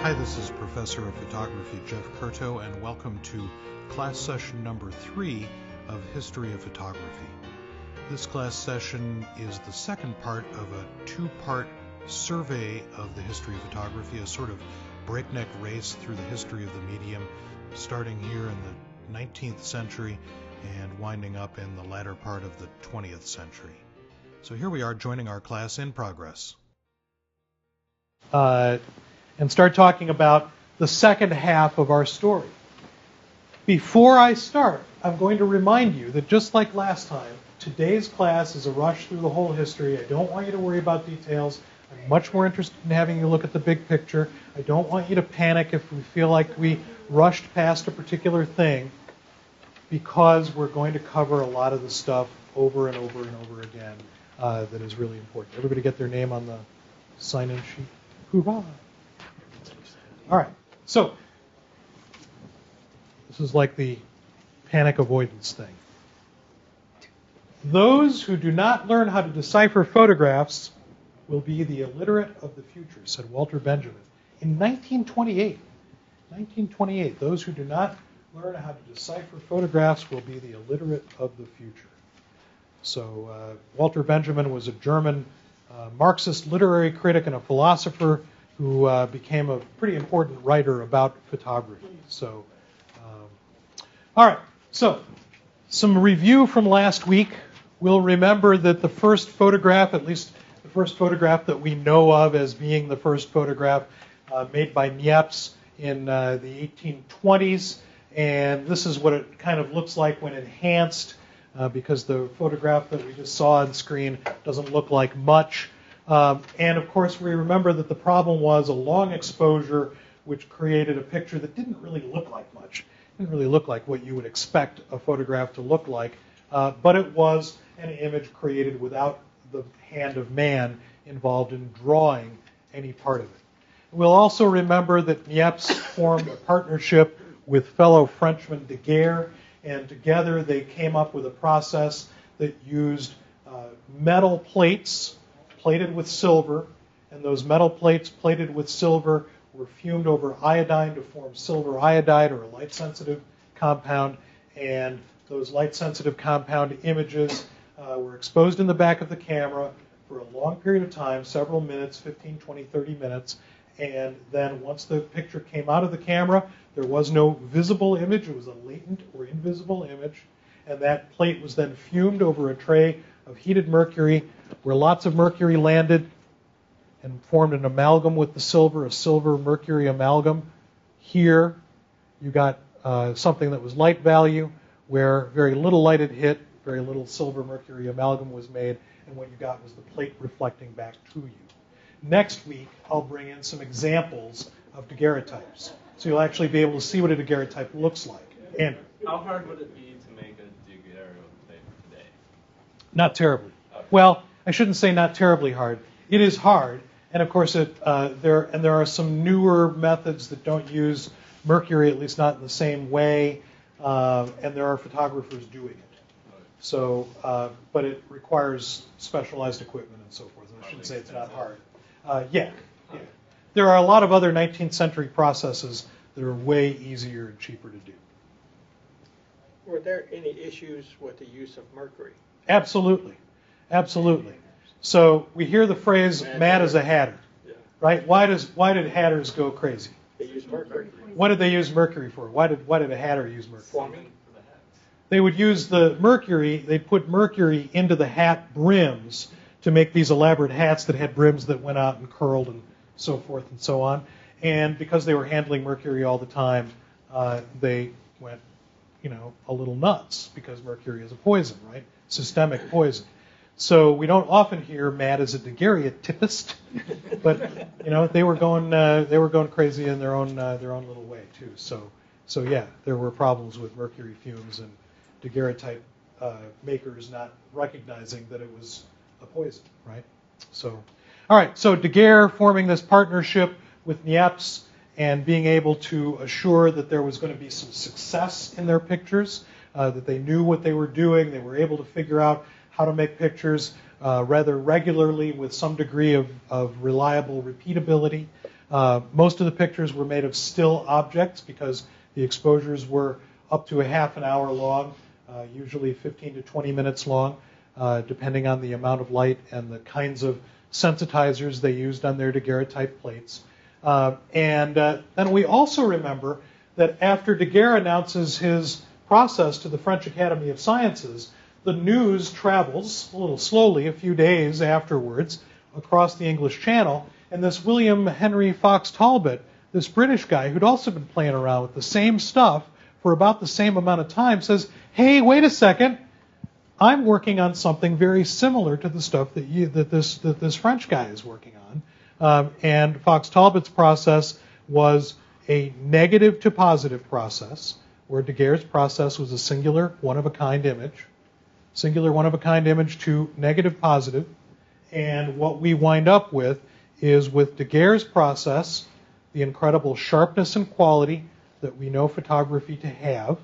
Hi, this is Professor of Photography Jeff Curto, and welcome to class session number 3 of History of Photography. This class session is the second part of a two-part survey of the history of photography, a sort of breakneck race through the history of the medium, starting here in the 19th century and winding up in the latter part of the 20th century. So here we are joining our class in progress. And start talking about the second half of our story. Before I start, I'm going to remind you that just like last time, today's class is a rush through the whole history. I don't want you to worry about details. I'm much more interested in having you look at the big picture. I don't want you to panic if we feel like we rushed past a particular thing, because we're going to cover a lot of the stuff over and over and over again that is really important. Everybody get their name on the sign-in sheet? Hoorah! All right, so this is like the panic avoidance thing. Those who do not learn how to decipher photographs will be the illiterate of the future, said Walter Benjamin in 1928. 1928, those who do not learn how to decipher photographs will be the illiterate of the future. So Walter Benjamin was a German Marxist literary critic and a philosopher who became a pretty important writer about photography. So, all right, so some review from last week. We'll remember that the first photograph, at least the first photograph that we know of as being the first photograph made by Niepce in the 1820s, and this is what it kind of looks like when enhanced, because the photograph that we just saw on screen doesn't look like much. And of course, we remember that the problem was a long exposure, which created a picture that didn't really look like much. It didn't really look like what you would expect a photograph to look like, but it was an image created without the hand of man involved in drawing any part of it. We'll also remember that Niepce formed a partnership with fellow Frenchman Daguerre, and together they came up with a process that used metal plates plated with silver, and those metal plates plated with silver were fumed over iodine to form silver iodide, or a light-sensitive compound, and those light-sensitive compound images were exposed in the back of the camera for a long period of time, several minutes, 15, 20, 30 minutes, and then once the picture came out of the camera, there was no visible image. It was a latent or invisible image, and that plate was then fumed over a tray of heated mercury, where lots of mercury landed and formed an amalgam with the silver, a silver-mercury amalgam. Here, you got something that was light value, where very little light had hit, very little silver-mercury amalgam was made, and what you got was the plate reflecting back to you. Next week, I'll bring in some examples of daguerreotypes, so you'll actually be able to see what a daguerreotype looks like. Andrew? How hard would it be to make a daguerreotype today? Not terribly. Okay. Well, I shouldn't say not terribly hard. It is hard, and of course, there are some newer methods that don't use mercury, at least not in the same way, and there are photographers doing it. So, but it requires specialized equipment and so forth. And I shouldn't say it's not hard. Yeah. There are a lot of other 19th century processes that are way easier and cheaper to do. Were there any issues with the use of mercury? Absolutely. Absolutely. So we hear the phrase "mad as a hatter," right? Why did hatters go crazy? They use mercury. What did they use mercury for? Why did a hatter use mercury? Forming. They would use the mercury. They'd put mercury into the hat brims to make these elaborate hats that had brims that went out and curled and so forth and so on. And because they were handling mercury all the time, they went, a little nuts, because mercury is a poison, right? Systemic poison. So we don't often hear "mad as a daguerreotypist," but they were going crazy in their own little way too. So yeah, there were problems with mercury fumes and daguerreotype makers not recognizing that it was a poison, right? So, all right. So Daguerre forming this partnership with Niepce and being able to assure that there was going to be some success in their pictures, that they knew what they were doing. They were able to figure out how to make pictures rather regularly with some degree of reliable repeatability. Most of the pictures were made of still objects because the exposures were up to a half an hour long, usually 15 to 20 minutes long, depending on the amount of light and the kinds of sensitizers they used on their daguerreotype plates. And then we also remember that after Daguerre announces his process to the French Academy of Sciences, the news travels a little slowly, a few days afterwards, across the English Channel, and this William Henry Fox Talbot, this British guy who'd also been playing around with the same stuff for about the same amount of time, says, hey, wait a second, I'm working on something very similar to the stuff that this French guy is working on. And Fox Talbot's process was a negative to positive process, where Daguerre's process was a singular one-of-a-kind image to negative positive. And what we wind up with is, with Daguerre's process, the incredible sharpness and quality that we know photography to have,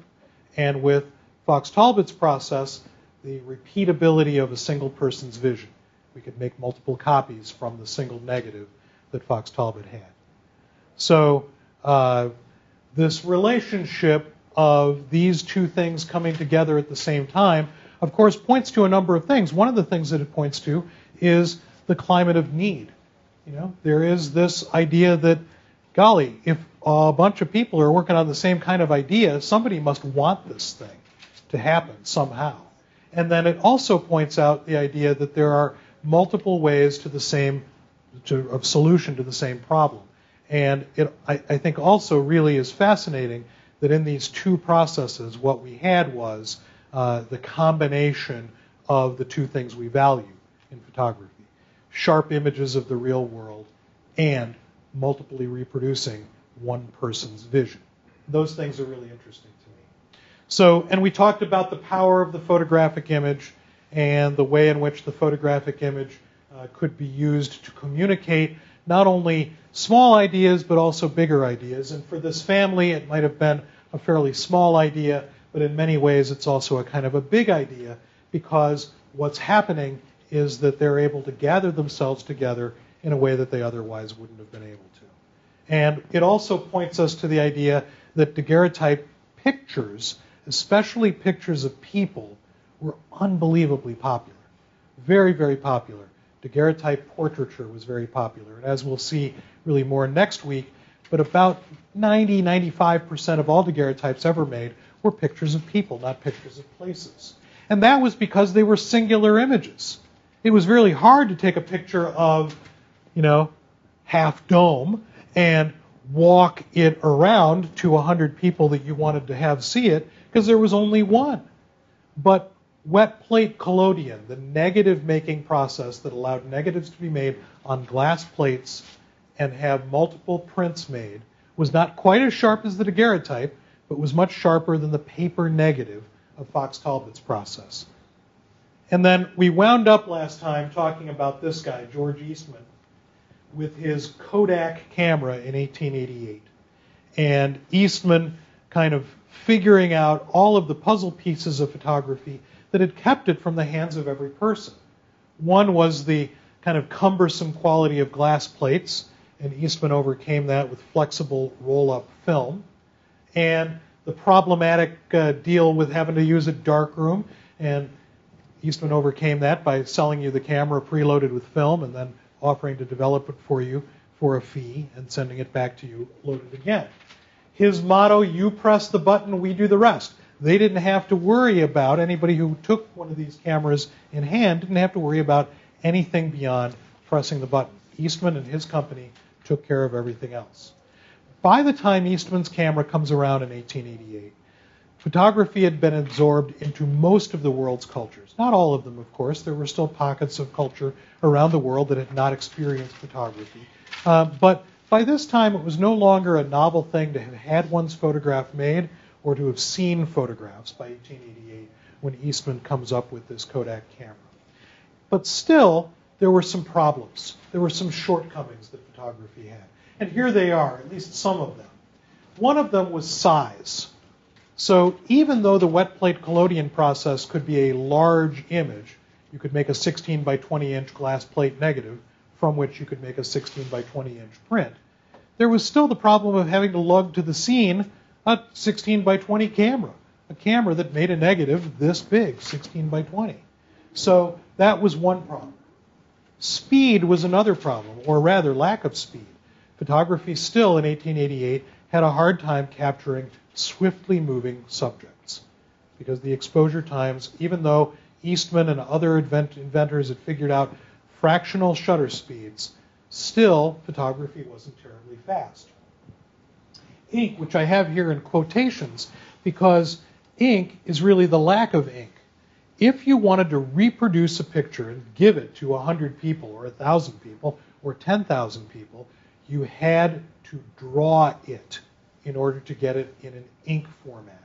and with Fox Talbot's process, the repeatability of a single person's vision. We could make multiple copies from the single negative that Fox Talbot had. So this relationship of these two things coming together at the same time, of course, points to a number of things. One of the things that it points to is the climate of need. You know, there is this idea that, golly, if a bunch of people are working on the same kind of idea, somebody must want this thing to happen somehow. And then it also points out the idea that there are multiple ways to the same of solution to the same problem. And I think also really is fascinating that in these two processes, what we had was the combination of the two things we value in photography: sharp images of the real world and multiply reproducing one person's vision. Those things are really interesting to me. So, and we talked about the power of the photographic image and the way in which the photographic image could be used to communicate not only small ideas but also bigger ideas. And for this family, it might have been a fairly small idea, but in many ways it's also a kind of a big idea, because what's happening is that they're able to gather themselves together in a way that they otherwise wouldn't have been able to. And it also points us to the idea that daguerreotype pictures, especially pictures of people, were unbelievably popular. Very, very popular. Daguerreotype portraiture was very popular. And as we'll see really more next week, but about 90-95% of all daguerreotypes ever made were pictures of people, not pictures of places. And that was because they were singular images. It was really hard to take a picture of, Half Dome and walk it around to 100 people that you wanted to have see it, because there was only one. But wet plate collodion, the negative making process that allowed negatives to be made on glass plates and have multiple prints made, was not quite as sharp as the daguerreotype, but was much sharper than the paper negative of Fox Talbot's process. And then we wound up last time talking about this guy, George Eastman, with his Kodak camera in 1888. And Eastman kind of figuring out all of the puzzle pieces of photography that had kept it from the hands of every person. One was the kind of cumbersome quality of glass plates, and Eastman overcame that with flexible roll-up film. And the problematic deal with having to use a darkroom, and Eastman overcame that by selling you the camera preloaded with film and then offering to develop it for you for a fee and sending it back to you loaded again. His motto, you press the button, we do the rest. They didn't have to worry about, anybody who took one of these cameras in hand didn't have to worry about anything beyond pressing the button. Eastman and his company took care of everything else. By the time Eastman's camera comes around in 1888, photography had been absorbed into most of the world's cultures. Not all of them, of course. There were still pockets of culture around the world that had not experienced photography. But by this time, it was no longer a novel thing to have had one's photograph made or to have seen photographs by 1888 when Eastman comes up with this Kodak camera. But still, there were some problems. There were some shortcomings that photography had. And here they are, at least some of them. One of them was size. So even though the wet plate collodion process could be a large image, you could make a 16 by 20 inch glass plate negative from which you could make a 16 by 20 inch print, there was still the problem of having to lug to the scene a 16 by 20 camera, a camera that made a negative this big, 16 by 20. So that was one problem. Speed was another problem, or rather lack of speed. Photography still in 1888 had a hard time capturing swiftly moving subjects because the exposure times, even though Eastman and other inventors had figured out fractional shutter speeds, still photography wasn't terribly fast. Ink, which I have here in quotations, because ink is really the lack of ink. If you wanted to reproduce a picture and give it to 100 people or 1,000 people or 10,000 people, you had to draw it in order to get it in an ink format.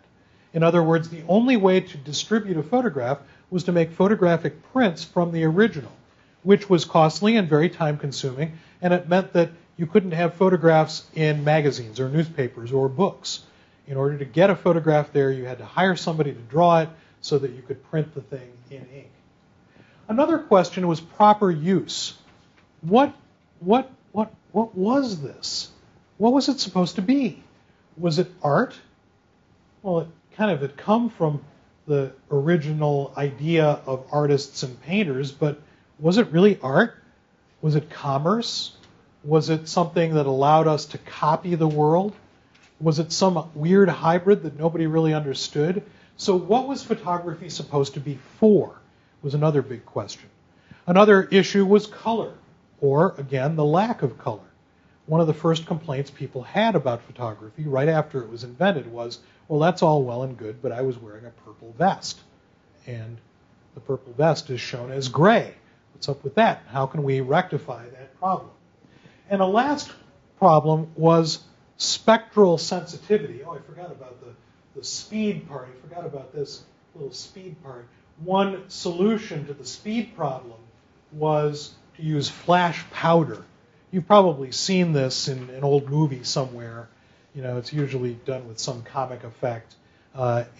In other words, the only way to distribute a photograph was to make photographic prints from the original, which was costly and very time-consuming, and it meant that you couldn't have photographs in magazines or newspapers or books. In order to get a photograph there, you had to hire somebody to draw it so that you could print the thing in ink. Another question was proper use. What was this? What was it supposed to be? Was it art? Well, it kind of had come from the original idea of artists and painters, but was it really art? Was it commerce? Was it something that allowed us to copy the world? Was it some weird hybrid that nobody really understood? So what was photography supposed to be for was another big question. Another issue was color, or again, the lack of color. One of the first complaints people had about photography right after it was invented was, well, that's all well and good, but I was wearing a purple vest. And the purple vest is shown as gray. What's up with that? How can we rectify that problem? And a last problem was spectral sensitivity. Oh, I forgot about the speed part. I forgot about this little speed part. One solution to the speed problem was to use flash powder. You've probably seen this in an old movie somewhere. You know, it's usually done with some comic effect,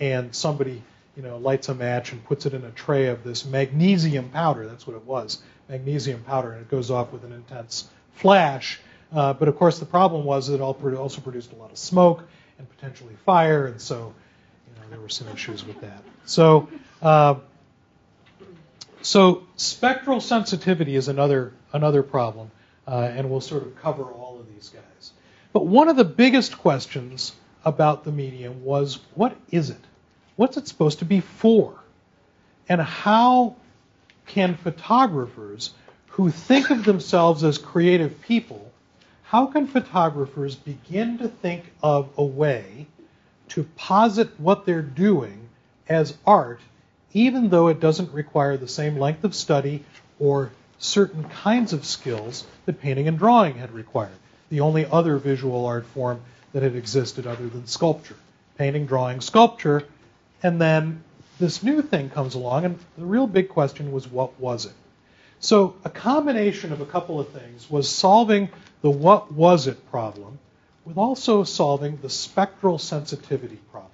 and somebody, lights a match and puts it in a tray of this magnesium powder. That's what it was, magnesium powder, and it goes off with an intense flash. But of course, the problem was that it also produced a lot of smoke and potentially fire, and so there were some issues with that. So spectral sensitivity is another problem, and we'll sort of cover all of these guys. But one of the biggest questions about the medium was, what is it? What's it supposed to be for? And how can photographers who think of themselves as creative people, how can photographers begin to think of a way to posit what they're doing as art, even though it doesn't require the same length of study or certain kinds of skills that painting and drawing had required? The only other visual art form that had existed other than sculpture. Painting, drawing, sculpture, and then this new thing comes along, and the real big question was, what was it? So a combination of a couple of things was solving the what was it problem with also solving the spectral sensitivity problem.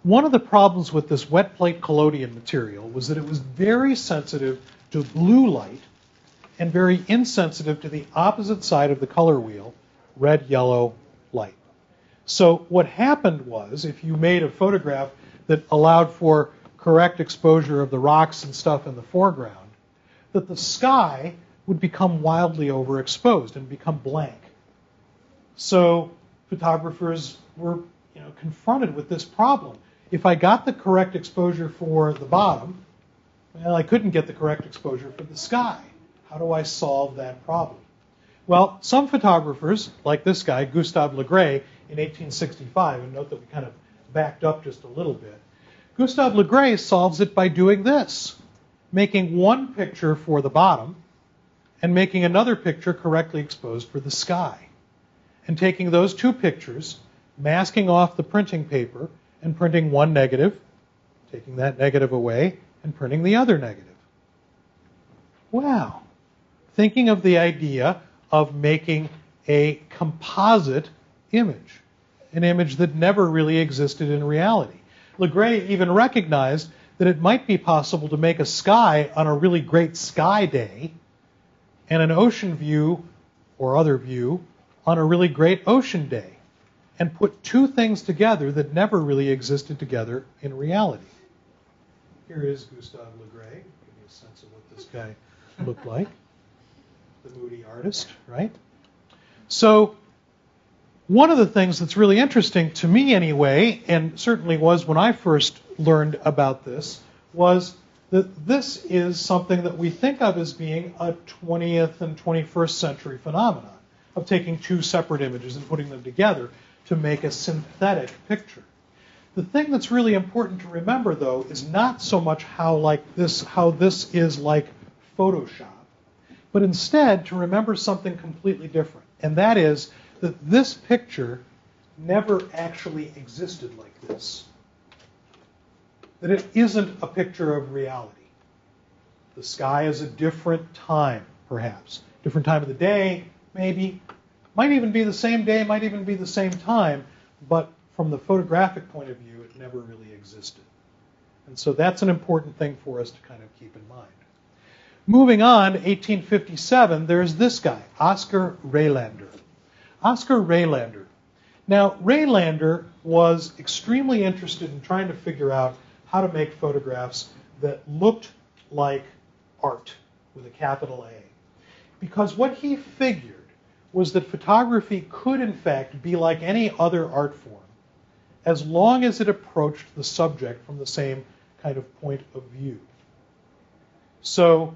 One of the problems with this wet plate collodion material was that it was very sensitive to blue light and very insensitive to the opposite side of the color wheel, red, yellow light. So what happened was, if you made a photograph that allowed for correct exposure of the rocks and stuff in the foreground, that the sky would become wildly overexposed and become blank. So photographers were confronted with this problem. If I got the correct exposure for the bottom, well, I couldn't get the correct exposure for the sky. How do I solve that problem? Well, some photographers, like this guy, Gustav Le Gray, in 1865, and note that we kind of backed up just a little bit, Gustav Le Gray solves it by doing this, making one picture for the bottom and making another picture correctly exposed for the sky, and taking those two pictures, masking off the printing paper, and printing one negative, taking that negative away, and printing the other negative. Wow. Thinking of the idea of making a composite image, an image that never really existed in reality. Le Gray even recognized that it might be possible to make a sky on a really great sky day and an ocean view or other view on a really great ocean day and put two things together that never really existed together in reality. Here is Gustav Le Gray. Give you a sense of what this guy looked like. The moody artist, right? So one of the things that's really interesting to me anyway, and certainly was when I first learned about this, was that this is something that we think of as being a 20th and 21st century phenomenon of taking two separate images and putting them together to make a synthetic picture. The thing that's really important to remember, though, is not so much how this is like Photoshop, but instead to remember something completely different, and that is that this picture never actually existed like this. That it isn't a picture of reality. The sky is a different time, perhaps. Different time of the day, maybe. Might even be the same day, might even be the same time, but from the photographic point of view, it never really existed. And so that's an important thing for us to kind of keep in mind. Moving on, 1857, there's this guy, Oskar Raylander. Oskar Raylander. Now, Raylander was extremely interested in trying to figure out how to make photographs that looked like art with a capital A. Because what he figured was that photography could, in fact, be like any other art form as long as it approached the subject from the same kind of point of view. So,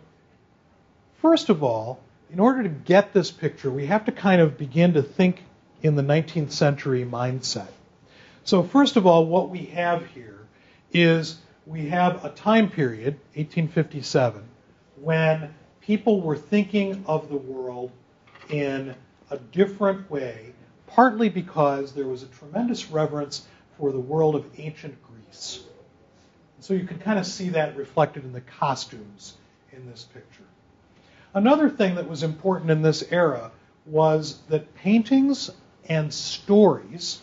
first of all, in order to get this picture, we have to kind of begin to think in the 19th century mindset. So first of all, what we have here is we have a time period, 1857, when people were thinking of the world in a different way, partly because there was a tremendous reverence for the world of ancient Greece. So you can kind of see that reflected in the costumes in this picture. Another thing that was important in this era was that paintings and stories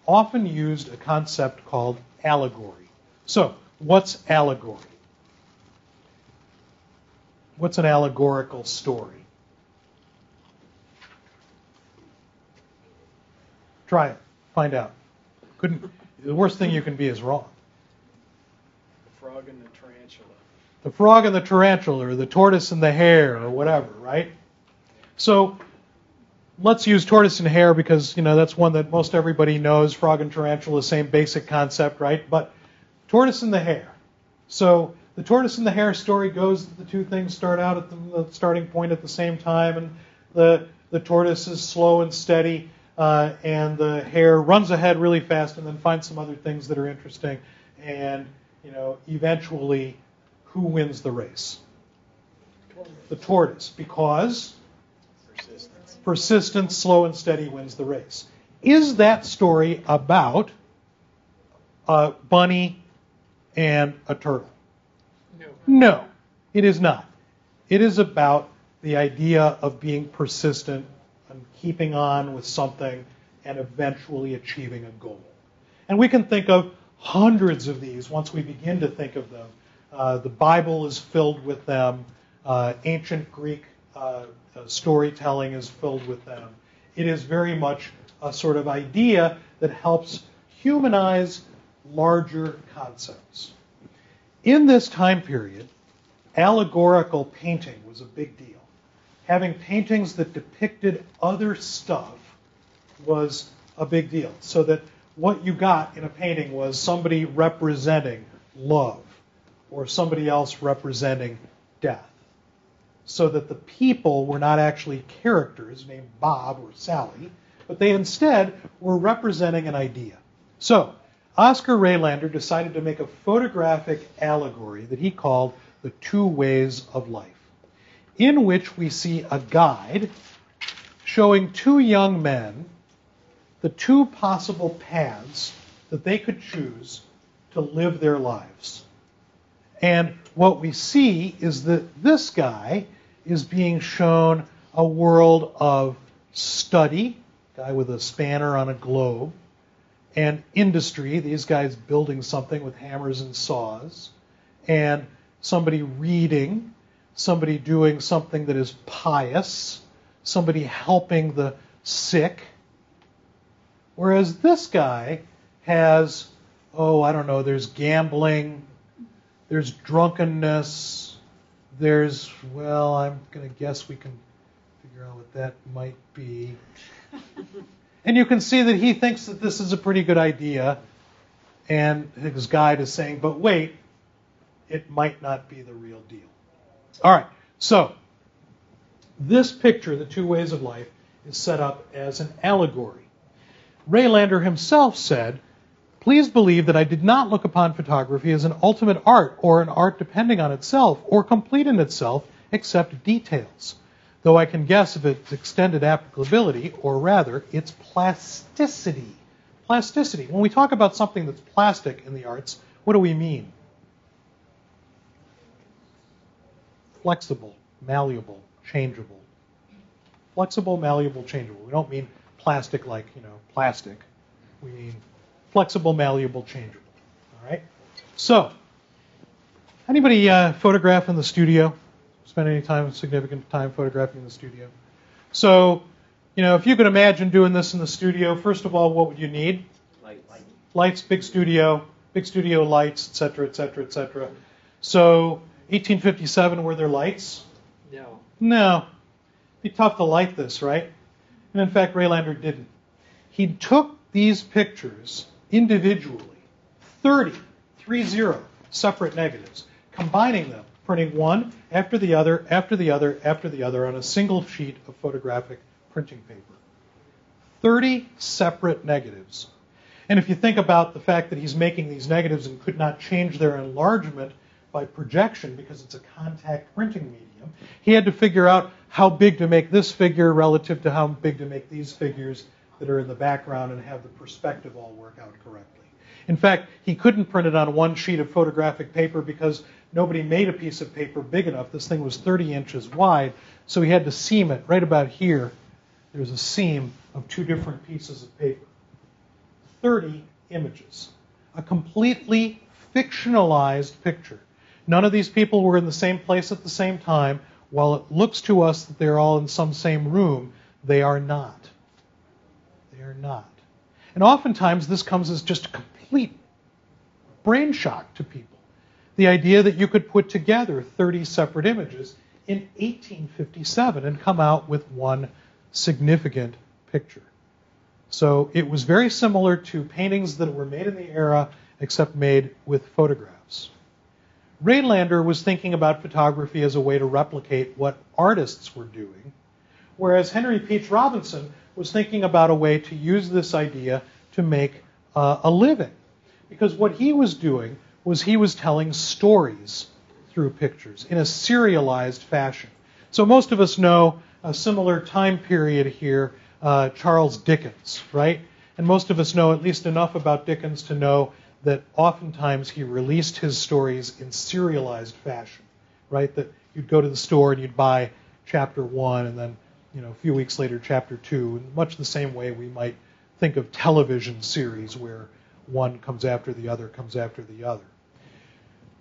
often used a concept called allegory. So, what's allegory? What's an allegorical story? Try it. Find out. The worst thing you can be is wrong. The frog and the tarantula. The frog and the tarantula, or the tortoise and the hare, or whatever, right? So let's use tortoise and hare because, that's one that most everybody knows. Frog and tarantula, same basic concept, right? But tortoise and the hare. So the tortoise and the hare story goes that the two things start out at the starting point at the same time, and the tortoise is slow and steady, and the hare runs ahead really fast and then finds some other things that are interesting, and, eventually, who wins the race? The tortoise, because persistence, slow and steady, wins the race. Is that story about a bunny and a turtle? No, it is not. It is about the idea of being persistent and keeping on with something and eventually achieving a goal. And we can think of hundreds of these once we begin to think of them. The Bible is filled with them. Ancient Greek storytelling is filled with them. It is very much a sort of idea that helps humanize larger concepts. In this time period, allegorical painting was a big deal. Having paintings that depicted other stuff was a big deal. So that what you got in a painting was somebody representing love, or somebody else representing death. So that the people were not actually characters named Bob or Sally, but they instead were representing an idea. So, Oskar Raylander decided to make a photographic allegory that he called The Two Ways of Life, in which we see a guide showing two young men the two possible paths that they could choose to live their lives. And what we see is that this guy is being shown a world of study, guy with a spanner on a globe, and industry, these guys building something with hammers and saws, and somebody reading, somebody doing something that is pious, somebody helping the sick. Whereas this guy has, I don't know, there's gambling, there's drunkenness, there's, I'm going to guess we can figure out what that might be. And you can see that he thinks that this is a pretty good idea, and his guide is saying, but wait, it might not be the real deal. All right, so this picture, The Two Ways of Life, is set up as an allegory. Raylander himself said, "Please believe that I did not look upon photography as an ultimate art or an art depending on itself or complete in itself except details, though I can guess of its extended applicability, or rather, its plasticity." Plasticity. When we talk about something that's plastic in the arts, what do we mean? Flexible, malleable, changeable. Flexible, malleable, changeable. We don't mean plastic like, plastic. We mean flexible, malleable, changeable. All right? So, anybody photograph in the studio? Spend any significant time photographing in the studio? So, if you could imagine doing this in the studio, first of all, what would you need? Lights, big studio lights, et cetera, et cetera, et cetera. So, 1857, were there lights? No. It'd be tough to light this, right? And in fact, Raylander didn't. He took these pictures individually, 30 separate negatives, combining them, printing one after the other, after the other, after the other on a single sheet of photographic printing paper. 30 separate negatives. And if you think about the fact that he's making these negatives and could not change their enlargement by projection because it's a contact printing medium, he had to figure out how big to make this figure relative to how big to make these figures that are in the background and have the perspective all work out correctly. In fact, he couldn't print it on one sheet of photographic paper because nobody made a piece of paper big enough. This thing was 30 inches wide, so he had to seam it right about here. There's a seam of two different pieces of paper. 30 images. A completely fictionalized picture. None of these people were in the same place at the same time. While it looks to us that they're all in some same room, they are not. They are not. And oftentimes this comes as just a complete brain shock to people. The idea that you could put together 30 separate images in 1857 and come out with one significant picture. So it was very similar to paintings that were made in the era, except made with photographs. Raylander was thinking about photography as a way to replicate what artists were doing, whereas Henry Peach Robinson was thinking about a way to use this idea to make a living. Because what he was doing was he was telling stories through pictures in a serialized fashion. So most of us know a similar time period here, Charles Dickens, right? And most of us know at least enough about Dickens to know that oftentimes he released his stories in serialized fashion, right? That you'd go to the store and you'd buy chapter 1 and then, a few weeks later chapter 2, in much the same way we might think of television series where one comes after the other comes after the other.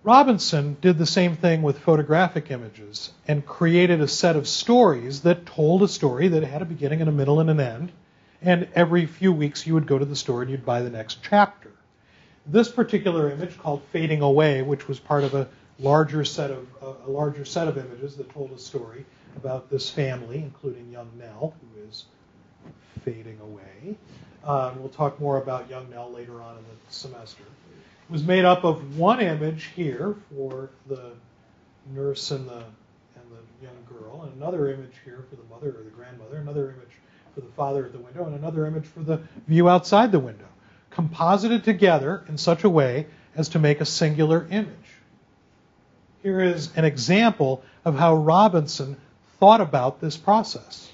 Robinson did the same thing with photographic images and created a set of stories that told a story that had a beginning and a middle and an end, and every few weeks you would go to the store and you'd buy the next chapter. This particular image, called Fading Away, which was part of a larger set of images that told a story about this family, including young Nell, who is fading away. We'll talk more about young Nell later on in the semester. It was made up of one image here for the nurse and the young girl, and another image here for the mother or the grandmother, another image for the father at the window, and another image for the view outside the window, composited together in such a way as to make a singular image. Here is an example of how Robinson thought about this process.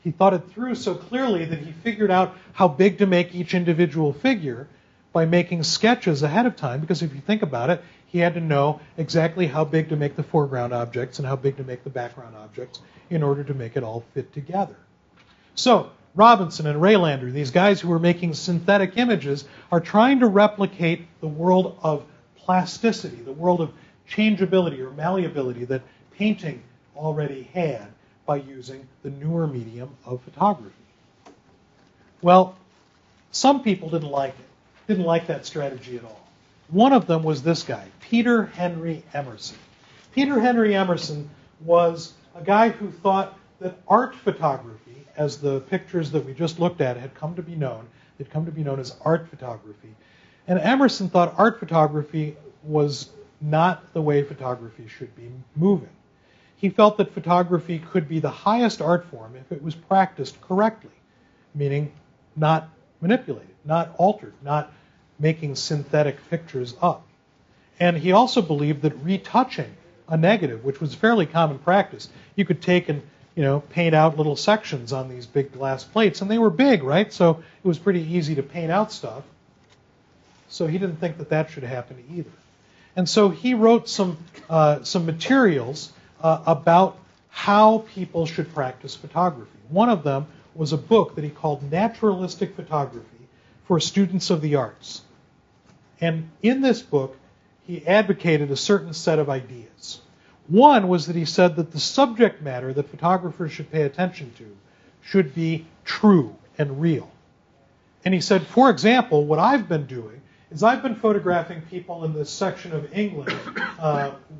He thought it through so clearly that he figured out how big to make each individual figure by making sketches ahead of time, because if you think about it, he had to know exactly how big to make the foreground objects and how big to make the background objects in order to make it all fit together. So, Robinson and Raylander, these guys who are making synthetic images, are trying to replicate the world of plasticity, the world of changeability or malleability that painting already had by using the newer medium of photography. Well, some people didn't like it, didn't like that strategy at all. One of them was this guy, Peter Henry Emerson. Peter Henry Emerson was a guy who thought that art photography, as the pictures that we just looked at had come to be known as art photography. And Emerson thought art photography was not the way photography should be moving. He felt that photography could be the highest art form if it was practiced correctly, meaning not manipulated, not altered, not making synthetic pictures up. And he also believed that retouching a negative, which was fairly common practice, you could take and paint out little sections on these big glass plates, and they were big, right? So it was pretty easy to paint out stuff. So he didn't think that that should happen either. And so he wrote some materials about how people should practice photography. One of them was a book that he called Naturalistic Photography for Students of the Arts. And in this book, he advocated a certain set of ideas. One was that he said that the subject matter that photographers should pay attention to should be true and real. And he said, for example, what I've been doing is I've been photographing people in this section of England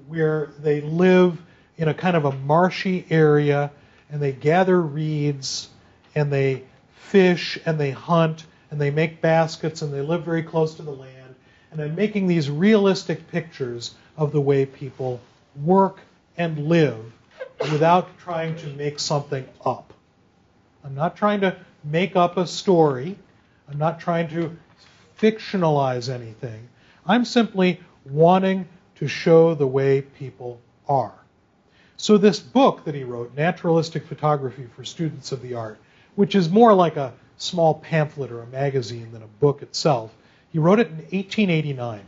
where they live in a kind of a marshy area, and they gather reeds, and they fish, and they hunt, and they make baskets, and they live very close to the land. And I'm making these realistic pictures of the way people work and live without trying to make something up. I'm not trying to make up a story. I'm not trying to fictionalize anything. I'm simply wanting to show the way people are. So this book that he wrote, Naturalistic Photography for Students of the Art, which is more like a small pamphlet or a magazine than a book itself, he wrote it in 1889.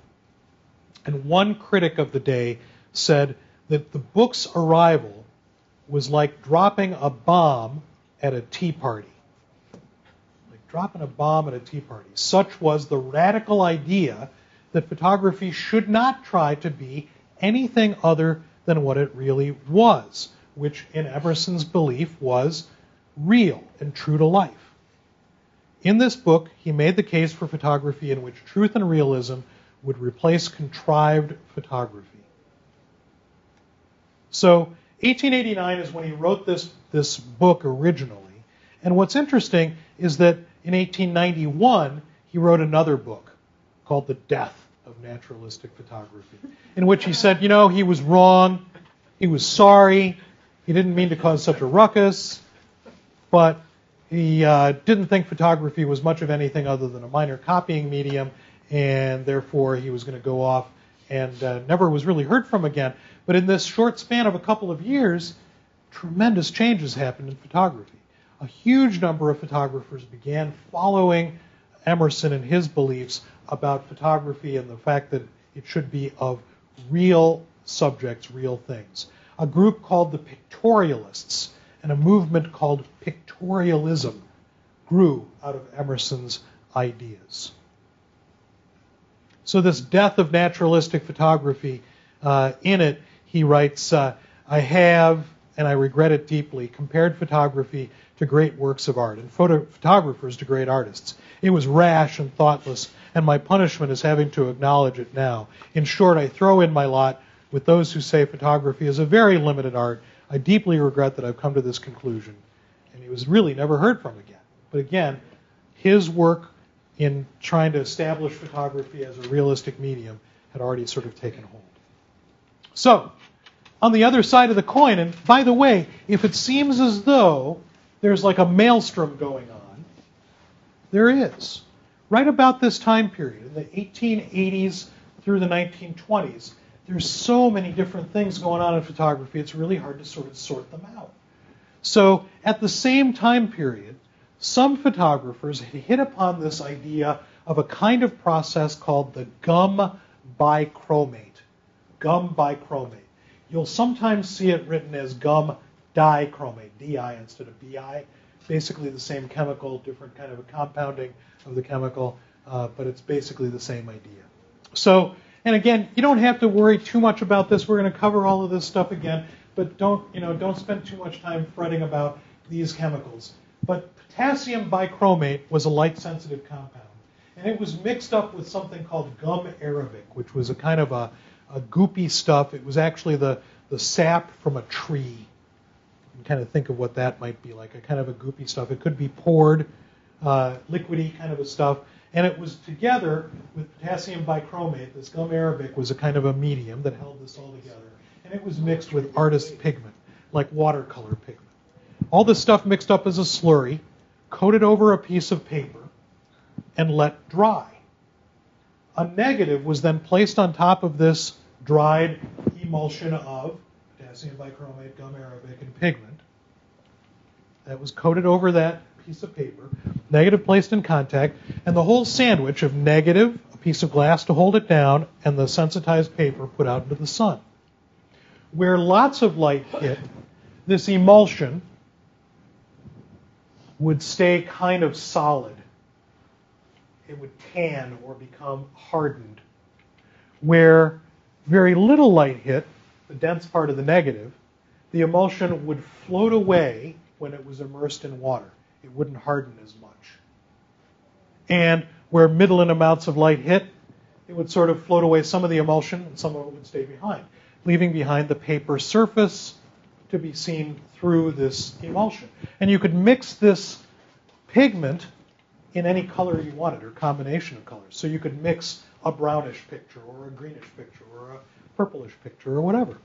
And one critic of the day said that the book's arrival was like dropping a bomb at a tea party. Like dropping a bomb at a tea party. Such was the radical idea that photography should not try to be anything other than what it really was, which in Emerson's belief was real and true to life. In this book, he made the case for photography in which truth and realism would replace contrived photography. So 1889 is when he wrote this book originally. And what's interesting is that in 1891, he wrote another book called The Death of Naturalistic Photography, in which he said, he was wrong, he was sorry, he didn't mean to cause such a ruckus, but he didn't think photography was much of anything other than a minor copying medium, and therefore he was going to go off and never was really heard from again. But in this short span of a couple of years, tremendous changes happened in photography. A huge number of photographers began following Emerson and his beliefs about photography and the fact that it should be of real subjects, real things. A group called the Pictorialists and a movement called Pictorialism grew out of Emerson's ideas. So this death of naturalistic photography, in it he writes, I have, and I regret it deeply, compared photography to great works of art and photographers to great artists. It was rash and thoughtless, and my punishment is having to acknowledge it now. In short, I throw in my lot with those who say photography is a very limited art. I deeply regret that I've come to this conclusion. And he was really never heard from again. But again, his work in trying to establish photography as a realistic medium had already sort of taken hold. So, on the other side of the coin, and by the way, if it seems as though there's like a maelstrom going on, there is. Right about this time period, in the 1880s through the 1920s, there's so many different things going on in photography, it's really hard to sort of sort them out. So at the same time period, some photographers had hit upon this idea of a kind of process called the gum bichromate. Gum bichromate. You'll sometimes see it written as gum dichromate, DI instead of BI. Basically the same chemical, different kind of a compounding of the chemical, but it's basically the same idea. So, and again, you don't have to worry too much about this. We're going to cover all of this stuff again, but don't spend too much time fretting about these chemicals. But potassium bichromate was a light-sensitive compound. And it was mixed up with something called gum arabic, which was a kind of a goopy stuff. It was actually the sap from a tree. You can kind of think of what that might be like, a kind of a goopy stuff. It could be poured, liquidy kind of a stuff. And it was together with potassium bichromate. This gum arabic was a kind of a medium that held this all together. And it was mixed with artist pigment, like watercolor pigment. All this stuff mixed up as a slurry, coated over a piece of paper, and let dry. A negative was then placed on top of this dried emulsion of potassium bichromate, gum arabic, and pigment. That was coated over that piece of paper, negative placed in contact, and the whole sandwich of negative, a piece of glass to hold it down, and the sensitized paper put out into the sun. Where lots of light hit, this emulsion would stay kind of solid. It would tan or become hardened. Where very little light hit, the dense part of the negative, the emulsion would float away when it was immersed in water. It wouldn't harden as much. And where middle and amounts of light hit, it would sort of float away some of the emulsion and some of it would stay behind, leaving behind the paper surface to be seen through this emulsion. And you could mix this pigment in any color you wanted, or combination of colors. So you could mix a brownish picture, or a greenish picture, or a purplish picture, or whatever.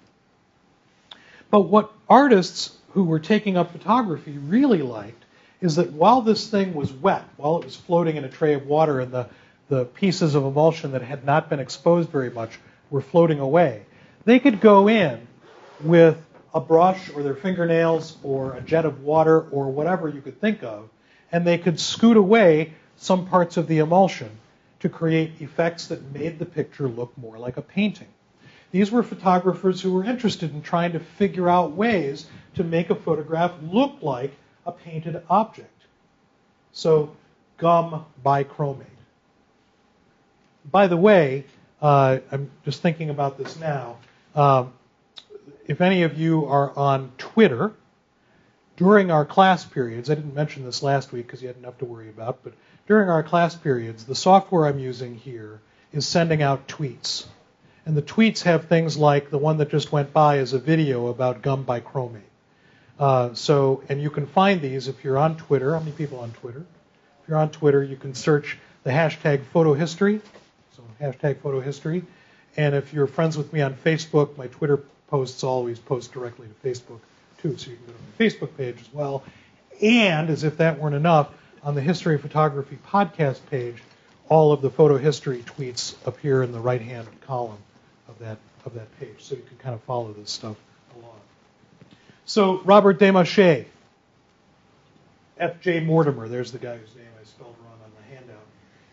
But what artists who were taking up photography really liked is that while this thing was wet, while it was floating in a tray of water and the pieces of emulsion that had not been exposed very much were floating away, they could go in with a brush or their fingernails or a jet of water or whatever you could think of, and they could scoot away some parts of the emulsion to create effects that made the picture look more like a painting. These were photographers who were interested in trying to figure out ways to make a photograph look like a painted object. So, gum bichromate. By the way, I'm just thinking about this now. If any of you are on Twitter, during our class periods, I didn't mention this last week because you had enough to worry about, but during our class periods, the software I'm using here is sending out tweets. And the tweets have things like the one that just went by is a video about gum bichromate. And you can find these if you're on Twitter. How many people on Twitter? If you're on Twitter, you can search the hashtag photohistory. So hashtag photohistory. And if you're friends with me on Facebook, my Twitter posts always post directly to Facebook too. So you can go to my Facebook page as well. And as if that weren't enough, on the History of Photography podcast page, all of the photo history tweets appear in the right-hand column of that page. So you can kind of follow this stuff along. So Robert Desmarchais, F.J. Mortimer, there's the guy whose name I spelled wrong on the handout,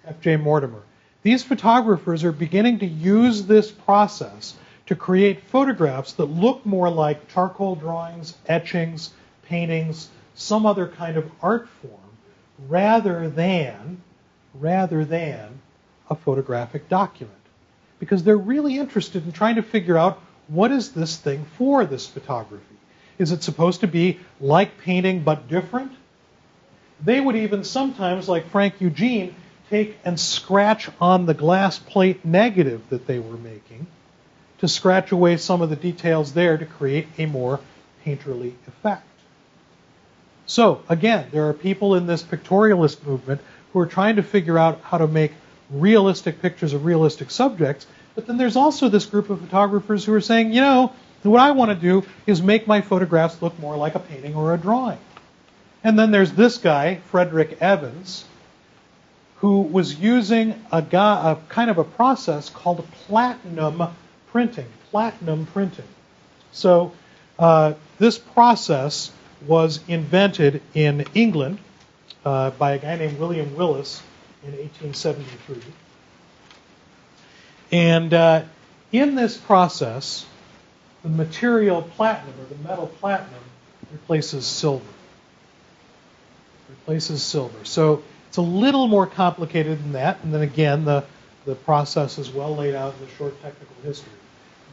F.J. Mortimer. These photographers are beginning to use this process to create photographs that look more like charcoal drawings, etchings, paintings, some other kind of art form, rather than a photographic document. Because they're really interested in trying to figure out, what is this thing for, this photography? Is it supposed to be like painting but different? They would even sometimes, like Frank Eugene, take and scratch on the glass plate negative that they were making to scratch away some of the details there to create a more painterly effect. So, again, there are people in this pictorialist movement who are trying to figure out how to make realistic pictures of realistic subjects, but then there's also this group of photographers who are saying, you know, what I want to do is make my photographs look more like a painting or a drawing. And then there's this guy, Frederick Evans, who was using a kind of a process called platinum printing. So this process was invented in England by a guy named William Willis in 1873. And in this process, the material platinum, or the metal platinum, replaces silver. So it's a little more complicated than that. And then again, the process is well laid out in the short technical history.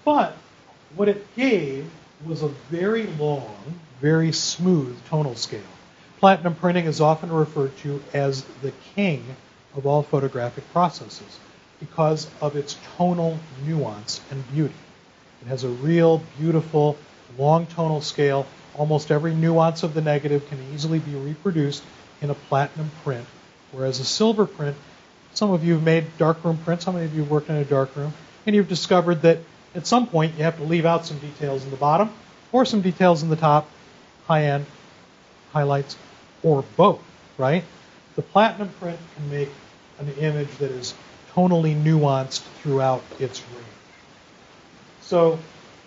But what it gave was a very long, very smooth tonal scale. platinum printing is often referred to as the king of all photographic processes because of its tonal nuance and beauty. It has a real beautiful, long tonal scale. Almost every nuance of the negative can easily be reproduced in a platinum print, whereas a silver print, some of you have made darkroom prints, how many of you have worked in a darkroom, and you've discovered that at some point you have to leave out some details in the bottom or some details in the top, high-end, highlights, or both, right? The platinum print can make an image that is tonally nuanced throughout its range. So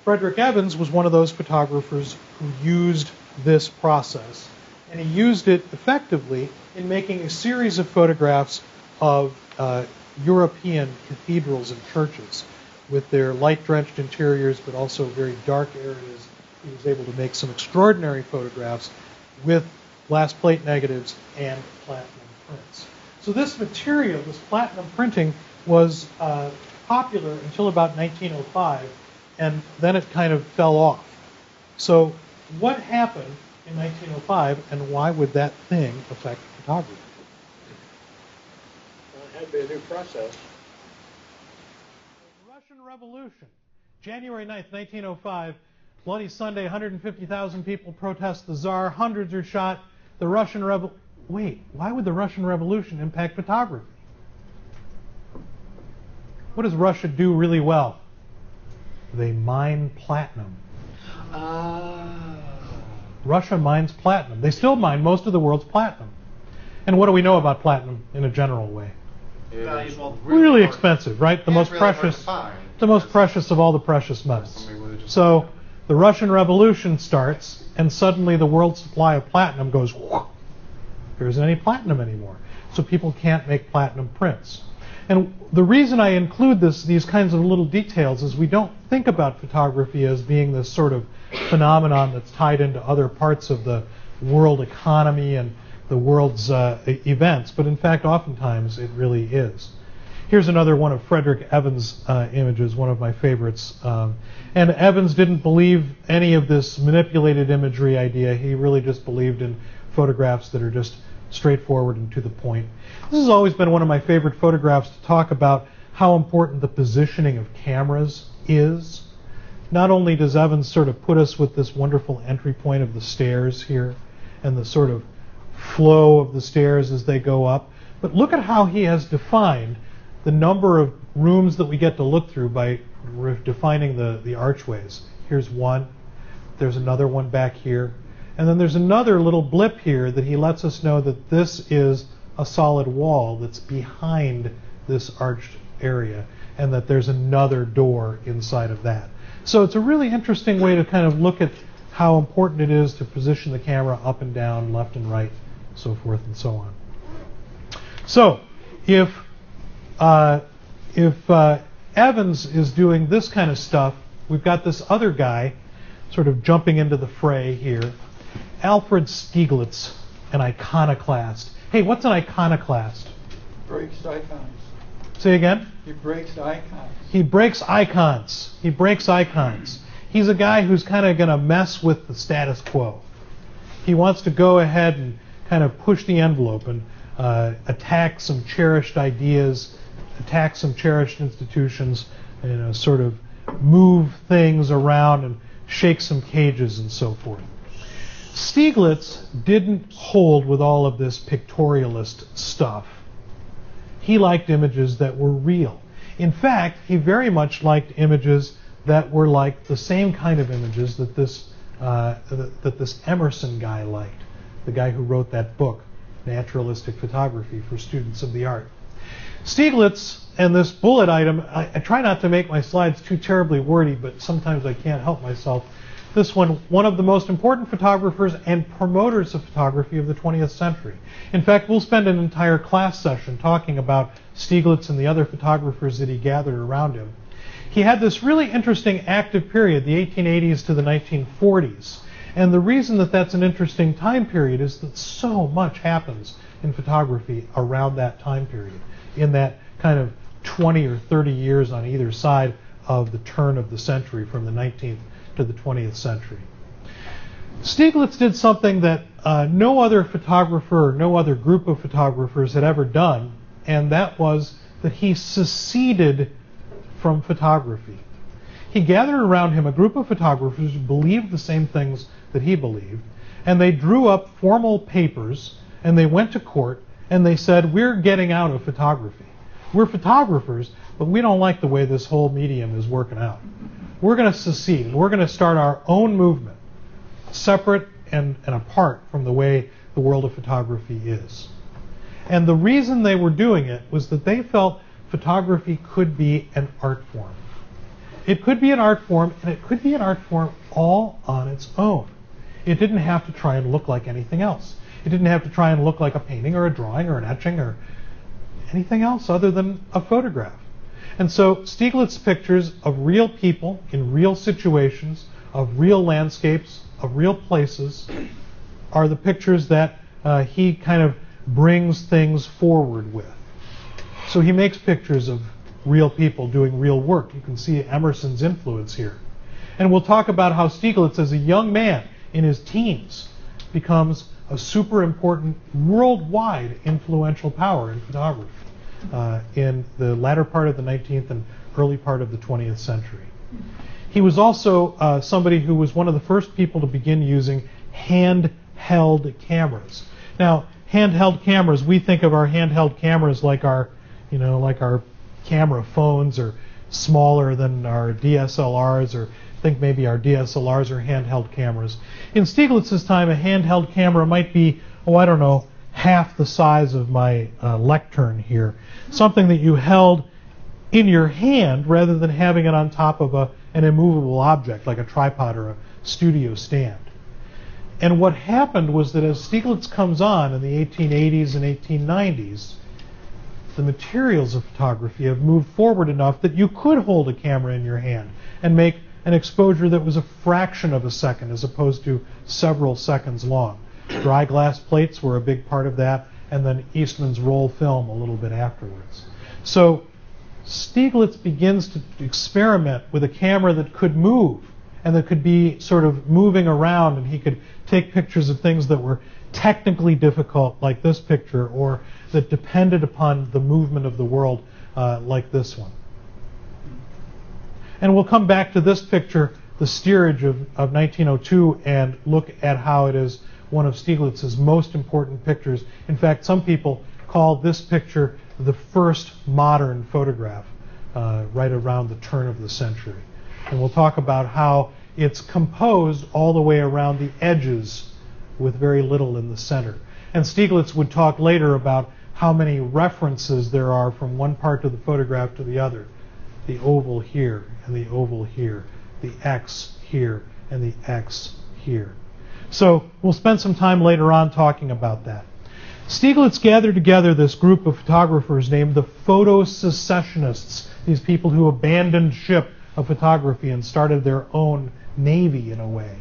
Frederick Evans was one of those photographers who used this process, and he used it effectively in making a series of photographs of European cathedrals and churches with their light-drenched interiors but also very dark areas. He was able to make some extraordinary photographs with glass plate negatives and platinum prints. So this material, this platinum printing, was popular until about 1905, and then it kind of fell off. So what happened in 1905, and why would that thing affect photography? Well, it had to be a new process. The Russian Revolution, January 9th, 1905, Bloody Sunday, 150,000 people protest the Tsar, hundreds are shot. The Russian Revolution. Wait, why would the Russian Revolution impact photography? What does Russia do really well? They mine platinum. Russia mines platinum. They still mine most of the world's platinum. And what do we know about platinum in a general way? Valuable. Really expensive, right? The most really precious, hard to find. the most precious of all the precious metals. So the Russian Revolution starts, and suddenly the world's supply of platinum goes, whoosh. There isn't any platinum anymore. So people can't make platinum prints. And the reason I include these kinds of little details is we don't think about photography as being this sort of phenomenon that's tied into other parts of the world economy and the world's events, but in fact oftentimes it really is. Here's another one of Frederick Evans' images, one of my favorites. And Evans didn't believe any of this manipulated imagery idea. He really just believed in photographs that are just straightforward and to the point. This has always been one of my favorite photographs to talk about how important the positioning of cameras is. Not only does Evans sort of put us with this wonderful entry point of the stairs here and the sort of flow of the stairs as they go up, but look at how he has defined the number of rooms that we get to look through by defining the archways. Here's one. There's another one back here. And then there's another little blip here that he lets us know that this is a solid wall that's behind this arched area, and that there's another door inside of that. So it's a really interesting way to kind of look at how important it is to position the camera up and down, left and right, so forth and so on. So if Evans is doing this kind of stuff, we've got this other guy sort of jumping into the fray here. Alfred Stieglitz, an iconoclast. Hey, what's an iconoclast? Breaks icons. Say again? He breaks icons. He breaks icons. He breaks icons. He's a guy who's kind of going to mess with the status quo. He wants to go ahead and kind of push the envelope and attack some cherished ideas, attack some cherished institutions, sort of move things around and shake some cages and so forth. Stieglitz didn't hold with all of this pictorialist stuff. He liked images that were real. In fact, he very much liked images that were like the same kind of images that this Emerson guy liked, the guy who wrote that book, Naturalistic Photography for Students of the Art. Stieglitz, and this bullet item, I try not to make my slides too terribly wordy, but sometimes I can't help myself. This one of the most important photographers and promoters of photography of the 20th century. In fact, we'll spend an entire class session talking about Stieglitz and the other photographers that he gathered around him. He had this really interesting active period, the 1880s to the 1940s. And the reason that that's an interesting time period is that so much happens in photography around that time period, in that kind of 20 or 30 years on either side of the turn of the century, from the 19th to the 20th century. Stieglitz did something that no other photographer or no other group of photographers had ever done, and that was that he seceded from photography. He gathered around him a group of photographers who believed the same things that he believed, and they drew up formal papers, and they went to court, and they said, we're getting out of photography. We're photographers, but we don't like the way this whole medium is working out. We're going to secede, and we're going to start our own movement, separate and apart from the way the world of photography is. And the reason they were doing it was that they felt photography could be an art form. It could be an art form, and it could be an art form all on its own. It didn't have to try and look like anything else. It didn't have to try and look like a painting or a drawing or an etching or anything else other than a photograph. And so Stieglitz's pictures of real people in real situations, of real landscapes, of real places, are the pictures that he kind of brings things forward with. So he makes pictures of real people doing real work. You can see Emerson's influence here. And we'll talk about how Stieglitz, as a young man in his teens, becomes a super important worldwide influential power in photography in the latter part of the 19th and early part of the 20th century. He was also somebody who was one of the first people to begin using handheld cameras. Now, handheld cameras, we think of our handheld cameras like our camera phones, or smaller than our DSLRs, or think maybe our DSLRs are handheld cameras. In Stieglitz's time, a handheld camera might be, half the size of my lectern here. Something that you held in your hand rather than having it on top of an immovable object like a tripod or a studio stand. And what happened was that as Stieglitz comes on in the 1880s and 1890s, the materials of photography have moved forward enough that you could hold a camera in your hand and make an exposure that was a fraction of a second as opposed to several seconds long. Dry glass plates were a big part of that, and then Eastman's roll film a little bit afterwards. So Stieglitz begins to experiment with a camera that could move and that could be sort of moving around, and he could take pictures of things that were technically difficult, like this picture, or that depended upon the movement of the world, like this one. And we'll come back to this picture, the steerage of 1902, and look at how it is one of Stieglitz's most important pictures. In fact, some people call this picture the first modern photograph, right around the turn of the century. And we'll talk about how it's composed all the way around the edges with very little in the center. And Stieglitz would talk later about how many references there are from one part of the photograph to the other. The oval here, and the oval here, the X here, and the X here. So we'll spend some time later on talking about that. Stieglitz gathered together this group of photographers named the Secessionists, these people who abandoned ship of photography and started their own navy in a way.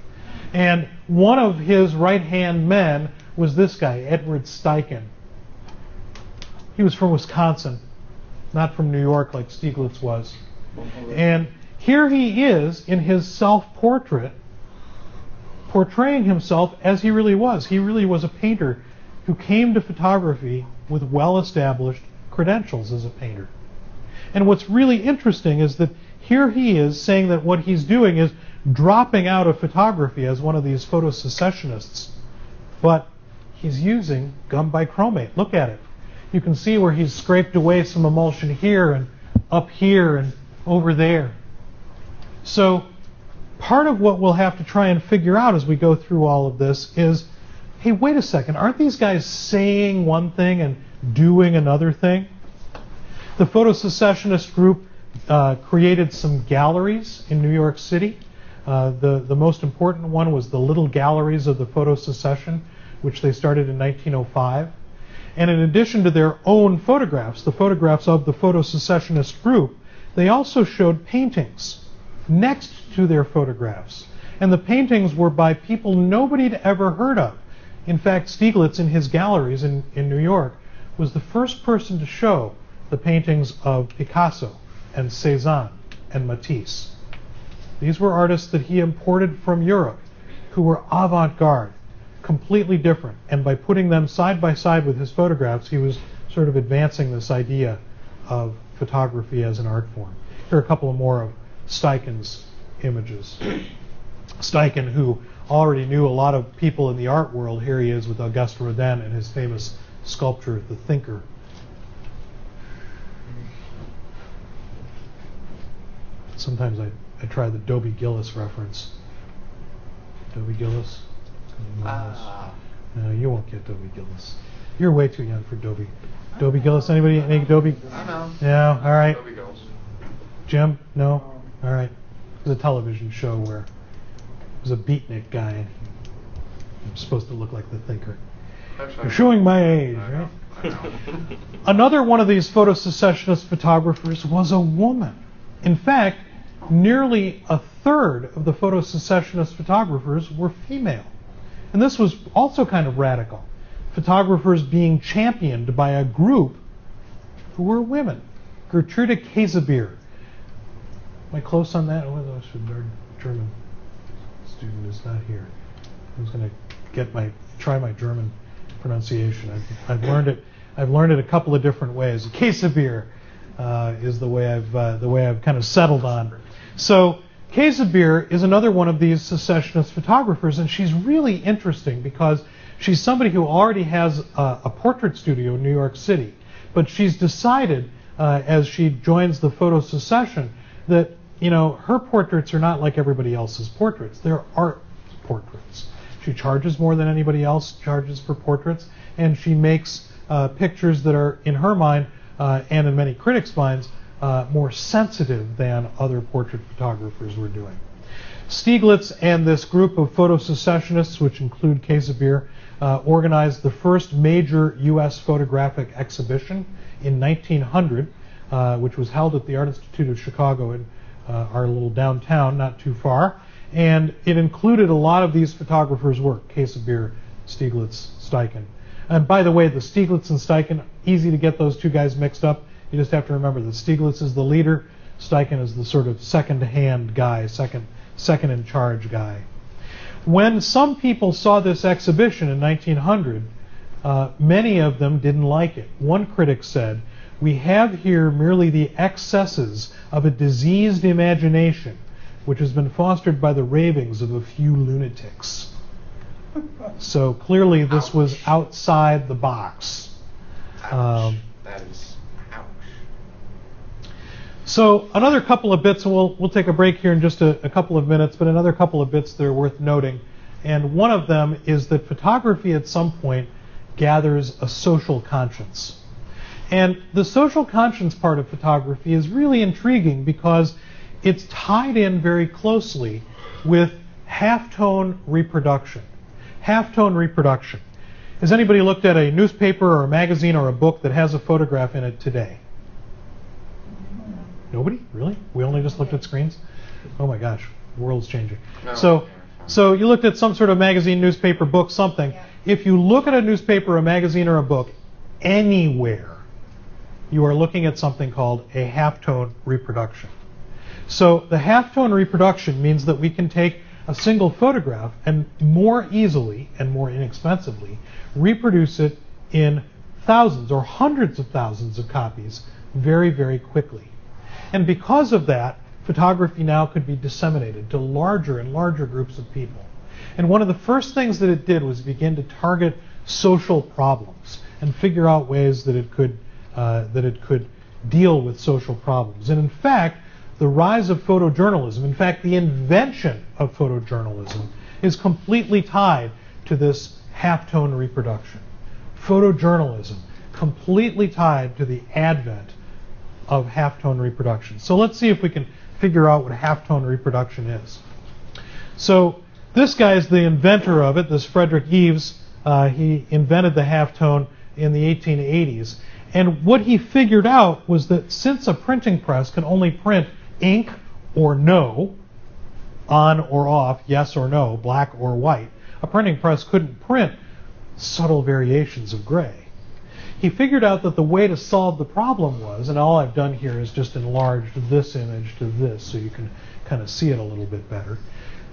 And one of his right-hand men was this guy, Edward Steichen. He was from Wisconsin, not from New York like Stieglitz was. And here he is in his self-portrait, portraying himself as he really was. He really was a painter who came to photography with well-established credentials as a painter. And what's really interesting is that here he is saying that what he's doing is dropping out of photography as one of these photosecessionists, but he's using gum bichromate. Look at it. You can see where he's scraped away some emulsion here and up here and over there. So part of what we'll have to try and figure out as we go through all of this is, hey, wait a second, aren't these guys saying one thing and doing another thing? The photosecessionist group created some galleries in New York City. The most important one was the Little Galleries of the Photosecession, which they started in 1905. And in addition to their own photographs, the photographs of the photosecessionist group, they also showed paintings next to their photographs. And the paintings were by people nobody had ever heard of. In fact, Stieglitz, in his galleries in New York, was the first person to show the paintings of Picasso and Cézanne and Matisse. These were artists that he imported from Europe who were avant-garde, completely different. And by putting them side by side with his photographs, he was sort of advancing this idea of photography as an art form. Here are a couple more of Steichen's images. Steichen, who already knew a lot of people in the art world, here he is with Auguste Rodin and his famous sculpture, The Thinker. Sometimes I try the Dobie Gillis reference. Dobie Gillis? No, you won't get Dobie Gillis. You're way too young for Dobie. Dobie Gillis, anybody? Any Dobie? I know. Yeah, all right. Dobie Gillis. Jim? No? All right. It was a television show where it was a beatnik guy. And he was supposed to look like the Thinker. Actually, You're showing my age, I know. right? I know. Another one of these photo-secessionist photographers was a woman. In fact, nearly a third of the photo-secessionist photographers were female. And this was also kind of radical. Photographers being championed by a group who were women. Gertrude Käsebier. Am I close on that? Oh, our German student is not here. I was going to try my German pronunciation. I've learned it. I've learned it a couple of different ways. Käsebier is the way I've kind of settled on. So Käsebier is another one of these secessionist photographers, and she's really interesting because she's somebody who already has a portrait studio in New York City, but she's decided as she joins the photo secession that her portraits are not like everybody else's portraits. They're art portraits. She charges more than anybody else charges for portraits, and she makes pictures that are, in her mind, and in many critics' minds, more sensitive than other portrait photographers were doing. Stieglitz and this group of photo-secessionists, which include Käsebier, organized the first major U.S. photographic exhibition in 1900, which was held at the Art Institute of Chicago in our little downtown, not too far. And it included a lot of these photographers' work, Käsebier, Stieglitz, Steichen. And by the way, the Stieglitz and Steichen, easy to get those two guys mixed up. You just have to remember that Stieglitz is the leader, Steichen is the sort of second-hand guy, second-in-charge guy. When some people saw this exhibition in 1900, many of them didn't like it. One critic said, "We have here merely the excesses of a diseased imagination, which has been fostered by the ravings of a few lunatics." So clearly this was outside the box. Ouch. That is ouch. So another couple of bits, and we'll take a break here in just a couple of minutes, but another couple of bits that are worth noting. And one of them is that photography at some point gathers a social conscience. And the social conscience part of photography is really intriguing because it's tied in very closely with halftone reproduction. Halftone reproduction. Has anybody looked at a newspaper or a magazine or a book that has a photograph in it today? Nobody? Really? We only just looked at screens? Oh my gosh, the world's changing. No. So you looked at some sort of magazine, newspaper, book, something. Yeah. If you look at a newspaper, a magazine, or a book anywhere, you are looking at something called a halftone reproduction. So the halftone reproduction means that we can take a single photograph and more easily and more inexpensively reproduce it in thousands or hundreds of thousands of copies very, very quickly. And because of that, photography now could be disseminated to larger and larger groups of people. And one of the first things that it did was begin to target social problems and figure out ways that it could deal with social problems. And in fact, the rise of photojournalism, in fact, the invention of photojournalism, is completely tied to this halftone reproduction. Photojournalism, completely tied to the advent of halftone reproduction. So let's see if we can figure out what halftone reproduction is. So this guy is the inventor of it, this Frederick Evans. He invented the halftone in the 1880s. And what he figured out was that since a printing press can only print ink or no, on or off, yes or no, black or white, a printing press couldn't print subtle variations of gray. He figured out that the way to solve the problem was, and all I've done here is just enlarged this image to this so you can kind of see it a little bit better.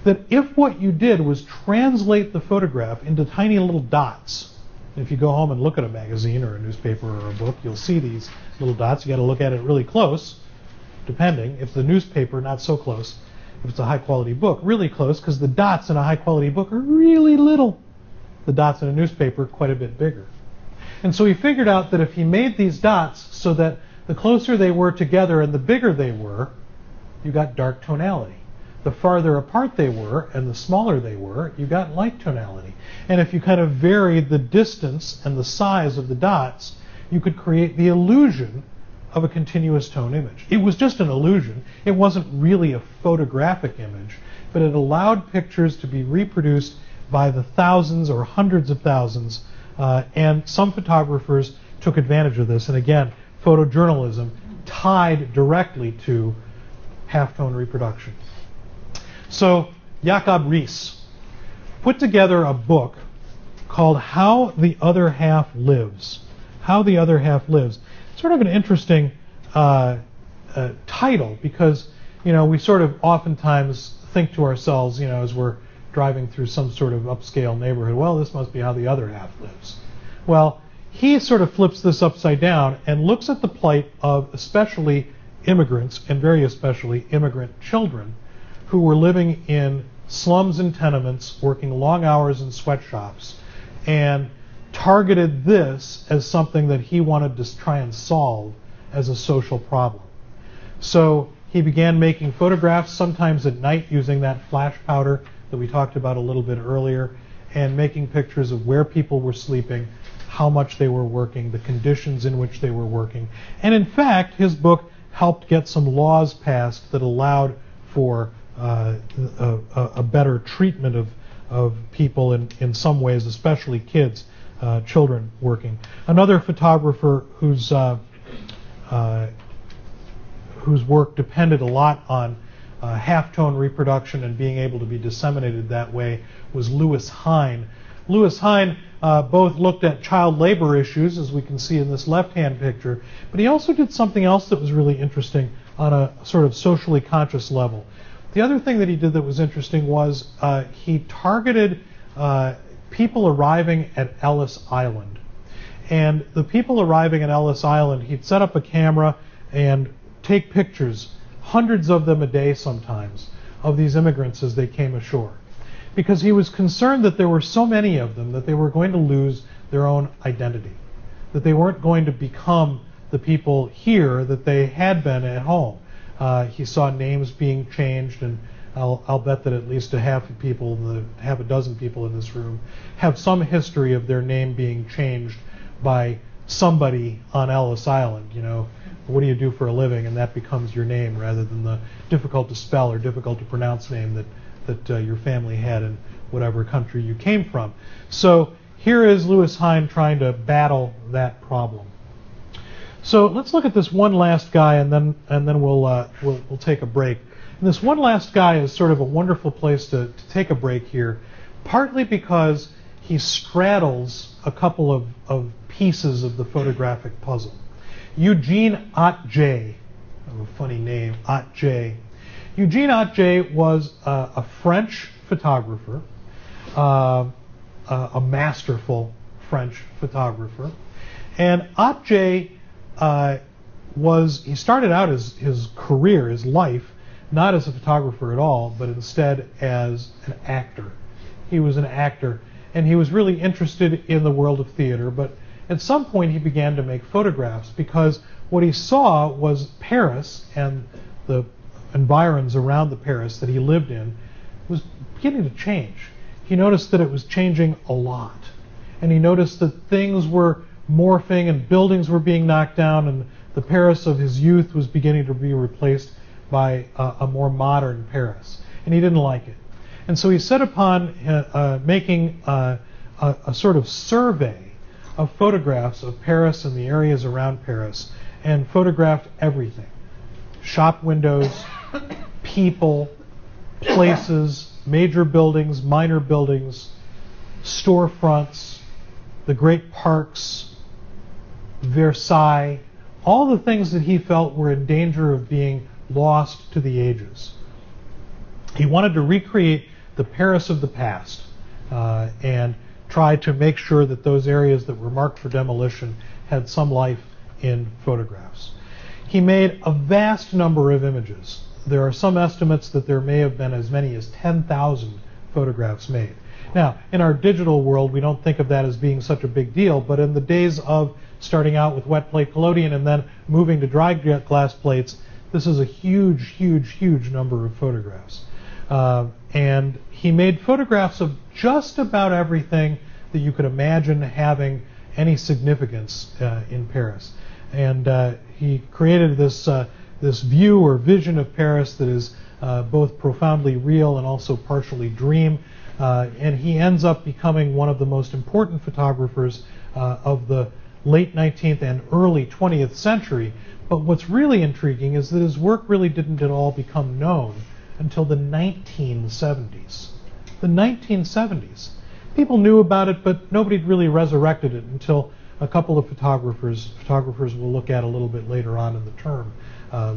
that if what you did was translate the photograph into tiny little dots, if you go home and look at a magazine or a newspaper or a book, you'll see these little dots. You got to look at it really close, depending. If the newspaper, not so close. If it's a high-quality book, really close, because the dots in a high-quality book are really little. The dots in a newspaper are quite a bit bigger. And so he figured out that if he made these dots so that the closer they were together and the bigger they were, you got dark tonality. The farther apart they were and the smaller they were, you got light tonality. And if you kind of varied the distance and the size of the dots, you could create the illusion of a continuous tone image. It was just an illusion. It wasn't really a photographic image, but it allowed pictures to be reproduced by the thousands or hundreds of thousands, and some photographers took advantage of this. And again, photojournalism tied directly to halftone reproduction. So Jakob Riis put together a book called How the Other Half Lives. How the Other Half Lives. Sort of an interesting title, because we sort of oftentimes think to ourselves, as we're driving through some sort of upscale neighborhood, well, this must be how the other half lives. Well, he sort of flips this upside down and looks at the plight of especially immigrants, and very especially immigrant children, who were living in slums and tenements, working long hours in sweatshops, and targeted this as something that he wanted to try and solve as a social problem. So he began making photographs, sometimes at night, using that flash powder that we talked about a little bit earlier, and making pictures of where people were sleeping, how much they were working, the conditions in which they were working. And in fact, his book helped get some laws passed that allowed for a better treatment of people in some ways, especially kids, children working. Another photographer whose work depended a lot on halftone reproduction and being able to be disseminated that way was Louis Hein. Louis Hein both looked at child labor issues, as we can see in this left-hand picture, but he also did something else that was really interesting on a sort of socially conscious level. The other thing that he did that was interesting was he targeted people arriving at Ellis Island. And the people arriving at Ellis Island, he'd set up a camera and take pictures, hundreds of them a day sometimes, of these immigrants as they came ashore. Because he was concerned that there were so many of them that they were going to lose their own identity, that they weren't going to become the people here that they had been at home. He saw names being changed, and I'll bet that at least half a dozen people in this room have some history of their name being changed by somebody on Ellis Island. What do you do for a living? And that becomes your name rather than the difficult to spell or difficult to pronounce name that your family had in whatever country you came from. So here is Louis Hein trying to battle that problem. So let's look at this one last guy, and then we'll take a break. And this one last guy is sort of a wonderful place to take a break here, partly because he straddles a couple of pieces of the photographic puzzle. Eugene Atget, a funny name, Atget. Eugene Atget was a French photographer, a masterful French photographer, and Atget he started out his career, his life, not as a photographer at all, but instead as an actor. He was an actor, and he was really interested in the world of theater, but at some point he began to make photographs because what he saw was Paris and the environs around the Paris that he lived in was beginning to change. He noticed that it was changing a lot, and he noticed that things were morphing and buildings were being knocked down, and the Paris of his youth was beginning to be replaced by a more modern Paris, and he didn't like it. And so he set upon making a sort of survey of photographs of Paris and the areas around Paris, and photographed everything. Shop windows, people, places, major buildings, minor buildings, storefronts, the great parks, Versailles, all the things that he felt were in danger of being lost to the ages. He wanted to recreate the Paris of the past and try to make sure that those areas that were marked for demolition had some life in photographs. He made a vast number of images. There are some estimates that there may have been as many as 10,000 photographs made. Now, in our digital world, we don't think of that as being such a big deal, but in the days of starting out with wet plate collodion and then moving to dry glass plates, this is a huge, huge, huge number of photographs. And he made photographs of just about everything that you could imagine having any significance in Paris. And he created this view or vision of Paris that is both profoundly real and also partially dream. And he ends up becoming one of the most important photographers of the late 19th and early 20th century. But what's really intriguing is that his work really didn't at all become known until the 1970s. The 1970s. People knew about it, but nobody really resurrected it until a couple of photographers we'll look at a little bit later on in the term,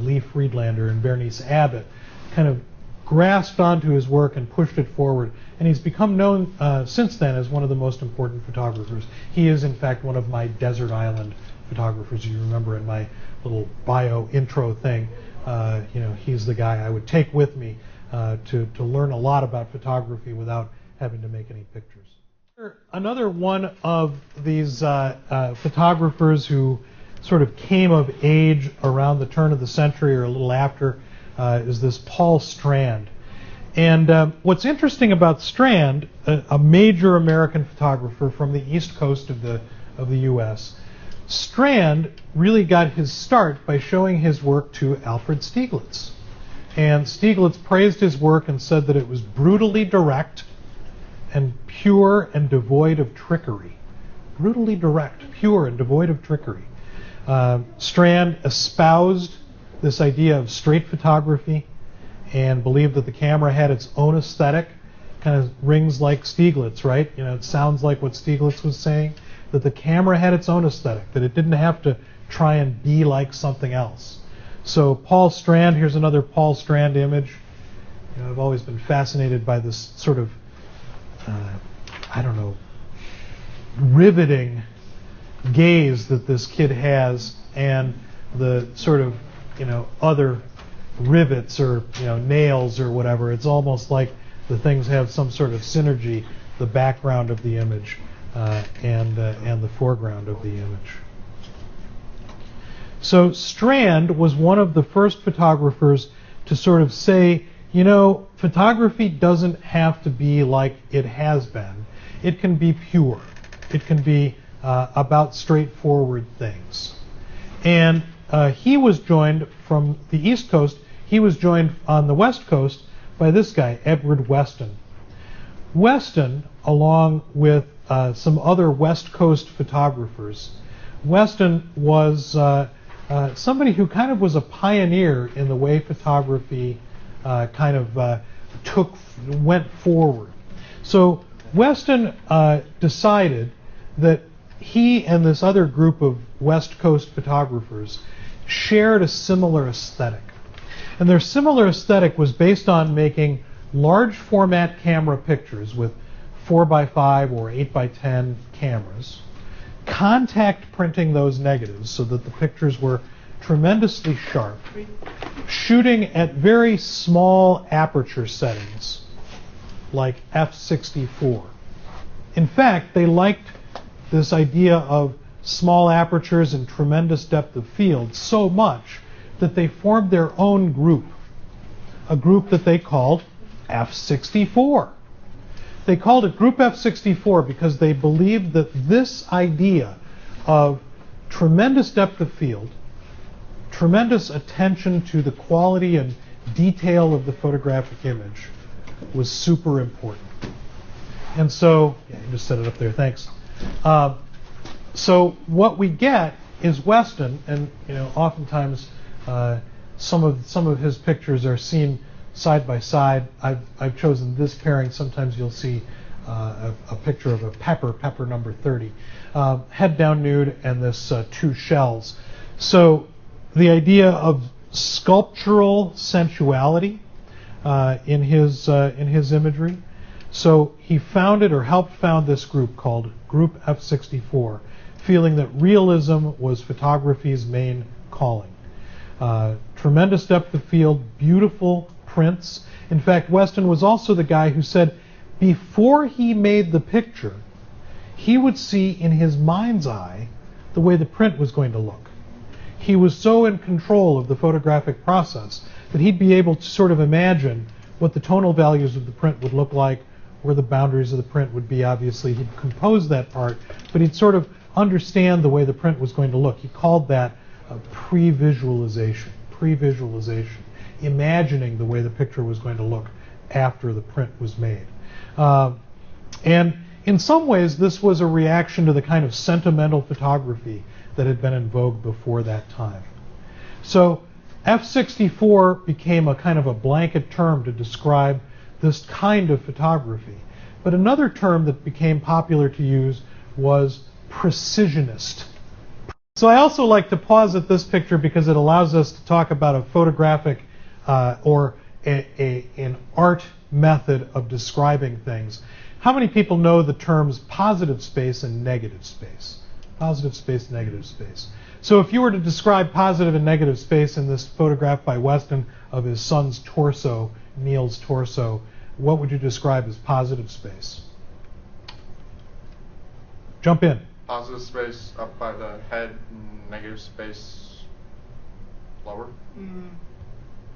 Lee Friedlander and Bernice Abbott, kind of grasped onto his work and pushed it forward. And he's become known since then as one of the most important photographers. He is, in fact, one of my desert island photographers. You remember in my little bio intro thing, he's the guy I would take with me to learn a lot about photography without having to make any pictures. Another one of these photographers who sort of came of age around the turn of the century or a little after is this Paul Strand. And what's interesting about Strand, a major American photographer from the east coast of the U.S., Strand really got his start by showing his work to Alfred Stieglitz. And Stieglitz praised his work and said that it was brutally direct and pure and devoid of trickery. Brutally direct, pure and devoid of trickery. Strand espoused this idea of straight photography and believed that the camera had its own aesthetic. Kind of rings like Stieglitz, right? It sounds like what Stieglitz was saying, that the camera had its own aesthetic, that it didn't have to try and be like something else. So Paul Strand, here's another Paul Strand image. I've always been fascinated by this sort of, riveting gaze that this kid has, and the sort of, other rivets or, nails or whatever. It's almost like the things have some sort of synergy, the background of the image and the foreground of the image. So Strand was one of the first photographers to sort of say, photography doesn't have to be like it has been. It can be pure. It can be about straightforward things. And he was joined from the East Coast. He was joined on the West Coast by this guy, Edward Weston. Weston, along with some other West Coast photographers, Weston was somebody who kind of was a pioneer in the way photography went forward. So Weston decided that he and this other group of West Coast photographers shared a similar aesthetic. And their similar aesthetic was based on making large format camera pictures with 4x5 or 8x10 cameras, contact printing those negatives so that the pictures were tremendously sharp, shooting at very small aperture settings like f/64. In fact, they liked this idea of small apertures and tremendous depth of field so much that they formed their own group, a group that they called F64. They called it Group F64 because they believed that this idea of tremendous depth of field, tremendous attention to the quality and detail of the photographic image was super important. And so, you just set it up there, thanks. So what we get is Weston, and oftentimes some of his pictures are seen side by side. I've chosen this pairing. Sometimes you'll see a picture of a pepper number 30, head down nude, and this two shells. So the idea of sculptural sensuality, in his imagery. So he founded or helped found this group called Group F64, feeling that realism was photography's main calling. Tremendous depth of field, beautiful prints. In fact, Weston was also the guy who said before he made the picture, he would see in his mind's eye the way the print was going to look. He was so in control of the photographic process that he'd be able to sort of imagine what the tonal values of the print would look like, where the boundaries of the print would be. Obviously, he'd compose that part, but he'd sort of understand the way the print was going to look. He called that pre-visualization, imagining the way the picture was going to look after the print was made. And in some ways, this was a reaction to the kind of sentimental photography that had been in vogue before that time. So F64 became a kind of a blanket term to describe this kind of photography. But another term that became popular to use was precisionist. So I also like to pause at this picture because it allows us to talk about a photographic or an art method of describing things. How many people know the terms positive space and negative space? Positive space, negative space. So if you were to describe positive and negative space in this photograph by Weston of his son's torso, Neil's torso, what would you describe as positive space? Jump in. Positive space up by the head, negative space lower.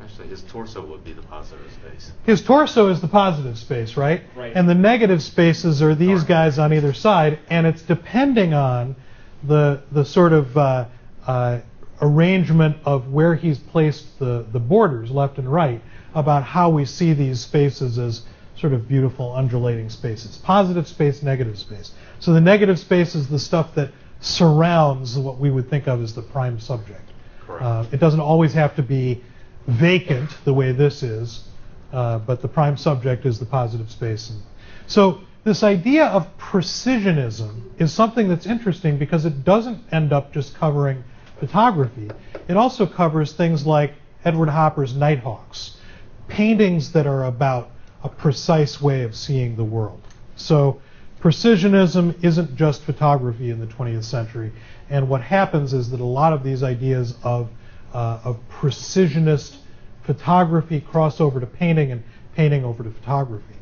Actually, his torso would be the positive space. His torso is the positive space, right? Right. And the negative spaces are these guys on either side, and it's depending on the sort of arrangement of where he's placed the borders, left and right, about how we see these spaces as sort of beautiful undulating spaces. Positive space, negative space. So the negative space is the stuff that surrounds what we would think of as the prime subject. Correct. It doesn't always have to be vacant the way this is, but the prime subject is the positive space. And so this idea of precisionism is something that's interesting because it doesn't end up just covering photography. It also covers things like Edward Hopper's Nighthawks, paintings that are about a precise way of seeing the world. So precisionism isn't just photography in the 20th century, and what happens is that a lot of these ideas of precisionist photography cross over to painting and painting over to photography.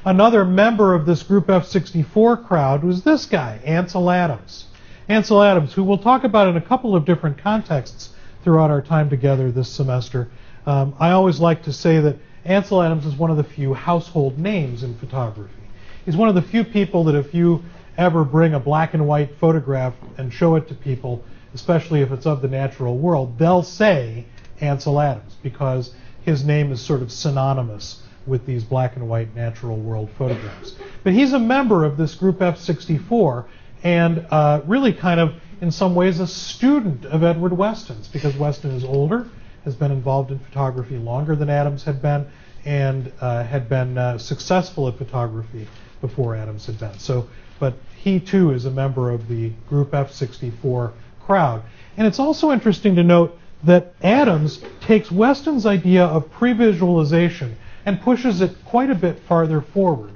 Another member of this Group F64 crowd was this guy, Ansel Adams. Ansel Adams, who we'll talk about in a couple of different contexts throughout our time together this semester. I always like to say that Ansel Adams is one of the few household names in photography. He's one of the few people that if you ever bring a black and white photograph and show it to people, especially if it's of the natural world, they'll say Ansel Adams because his name is sort of synonymous with these black and white natural world photographs. But he's a member of this Group F64 and really kind of, in some ways, a student of Edward Weston's because Weston is older, has been involved in photography longer than Adams had been, and had been successful at photography before Adams had been. So, but he too is a member of the Group F64 crowd. And it's also interesting to note that Adams takes Weston's idea of pre-visualization and pushes it quite a bit farther forward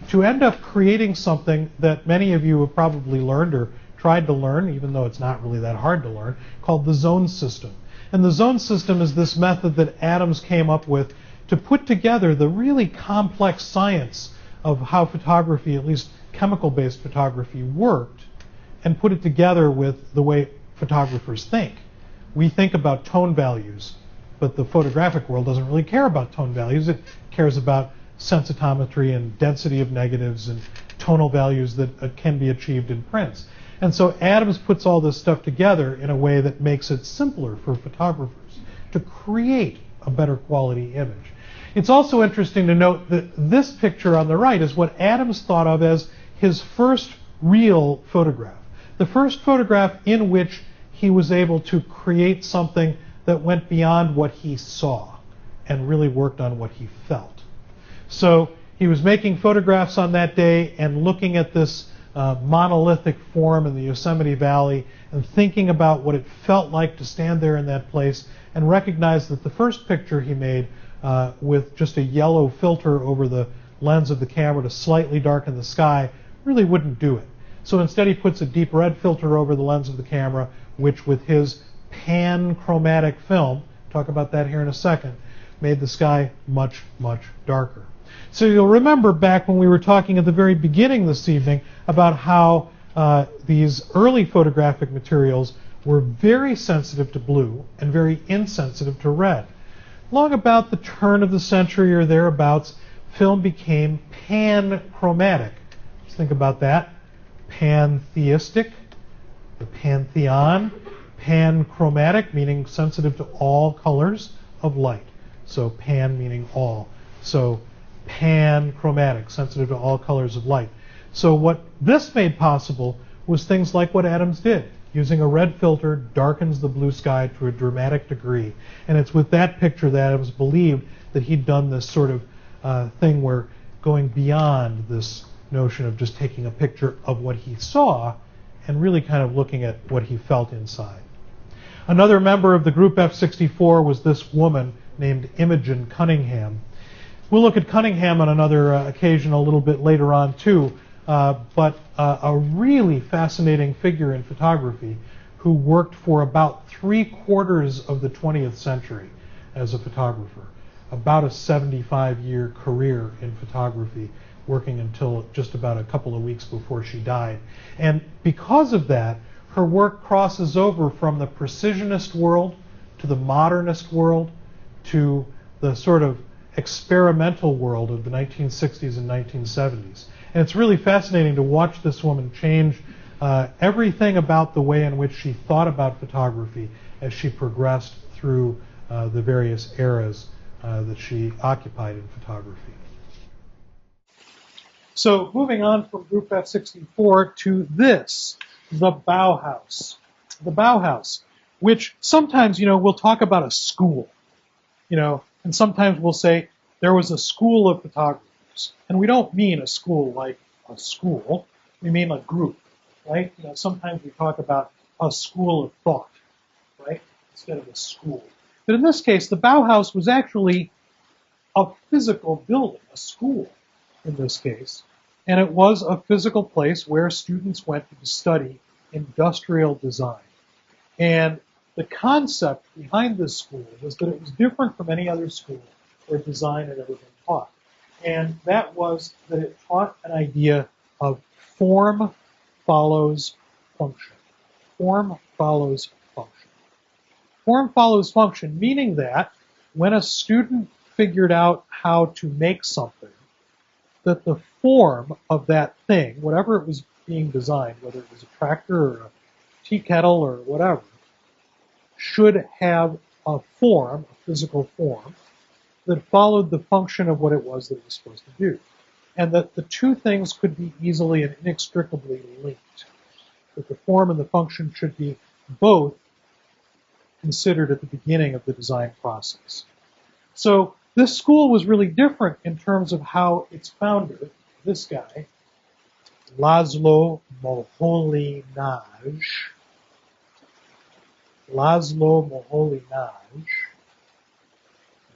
to end up creating something that many of you have probably learned or tried to learn, even though it's not really that hard to learn, called the zone system. And the zone system is this method that Adams came up with to put together the really complex science of how photography, at least chemical-based photography, worked, and put it together with the way photographers think. We think about tone values, but the photographic world doesn't really care about tone values. It cares about sensitometry and density of negatives and tonal values that can be achieved in prints. And so Adams puts all this stuff together in a way that makes it simpler for photographers to create a better quality image. It's also interesting to note that this picture on the right is what Adams thought of as his first real photograph. The first photograph in which he was able to create something that went beyond what he saw and really worked on what he felt. So he was making photographs on that day and looking at this monolithic form in the Yosemite Valley and thinking about what it felt like to stand there in that place and recognize that the first picture he made with just a yellow filter over the lens of the camera to slightly darken the sky really wouldn't do it. So instead he puts a deep red filter over the lens of the camera, which with his pan-chromatic film, talk about that here in a second, made the sky much, much darker. So you'll remember back when we were talking at the very beginning this evening about how these early photographic materials were very sensitive to blue and very insensitive to red. Long about the turn of the century or thereabouts, film became panchromatic. Let's think about that. Pantheistic, the pantheon, panchromatic, meaning sensitive to all colors of light. So pan meaning all. So panchromatic, sensitive to all colors of light. So what this made possible was things like what Adams did. Using a red filter darkens the blue sky to a dramatic degree. And it's with that picture that Adams believed that he'd done this sort of thing where going beyond this notion of just taking a picture of what he saw and really kind of looking at what he felt inside. Another member of the group F64 was this woman named Imogen Cunningham. We'll look at Cunningham on another occasion a little bit later on too, but a really fascinating figure in photography who worked for about 3/4 of the 20th century as a photographer, about a 75-year career in photography, working until just about a couple of weeks before she died. And because of that, her work crosses over from the precisionist world to the modernist world to the sort of experimental world of the 1960s and 1970s. And it's really fascinating to watch this woman change everything about the way in which she thought about photography as she progressed through the various eras that she occupied in photography. So moving on from Group F64 to this, the Bauhaus. The Bauhaus, which sometimes, we'll talk about a school, and sometimes we'll say there was a school of photographers. And we don't mean a school like a school, we mean a group, right? Sometimes we talk about a school of thought, right, instead of a school. But in this case, the Bauhaus was actually a physical building, a school in this case, and it was a physical place where students went to study industrial design. And the concept behind this school was that it was different from any other school where design had ever been taught. And that was that it taught an idea of form follows function. Form follows function. Form follows function, meaning that when a student figured out how to make something, that the form of that thing, whatever it was being designed, whether it was a tractor or a tea kettle or whatever, should have a form, a physical form, that followed the function of what it was that it was supposed to do. And that the two things could be easily and inextricably linked. That the form and the function should be both considered at the beginning of the design process. So this school was really different in terms of how its founder, this guy, Laszlo Moholy-Nagy,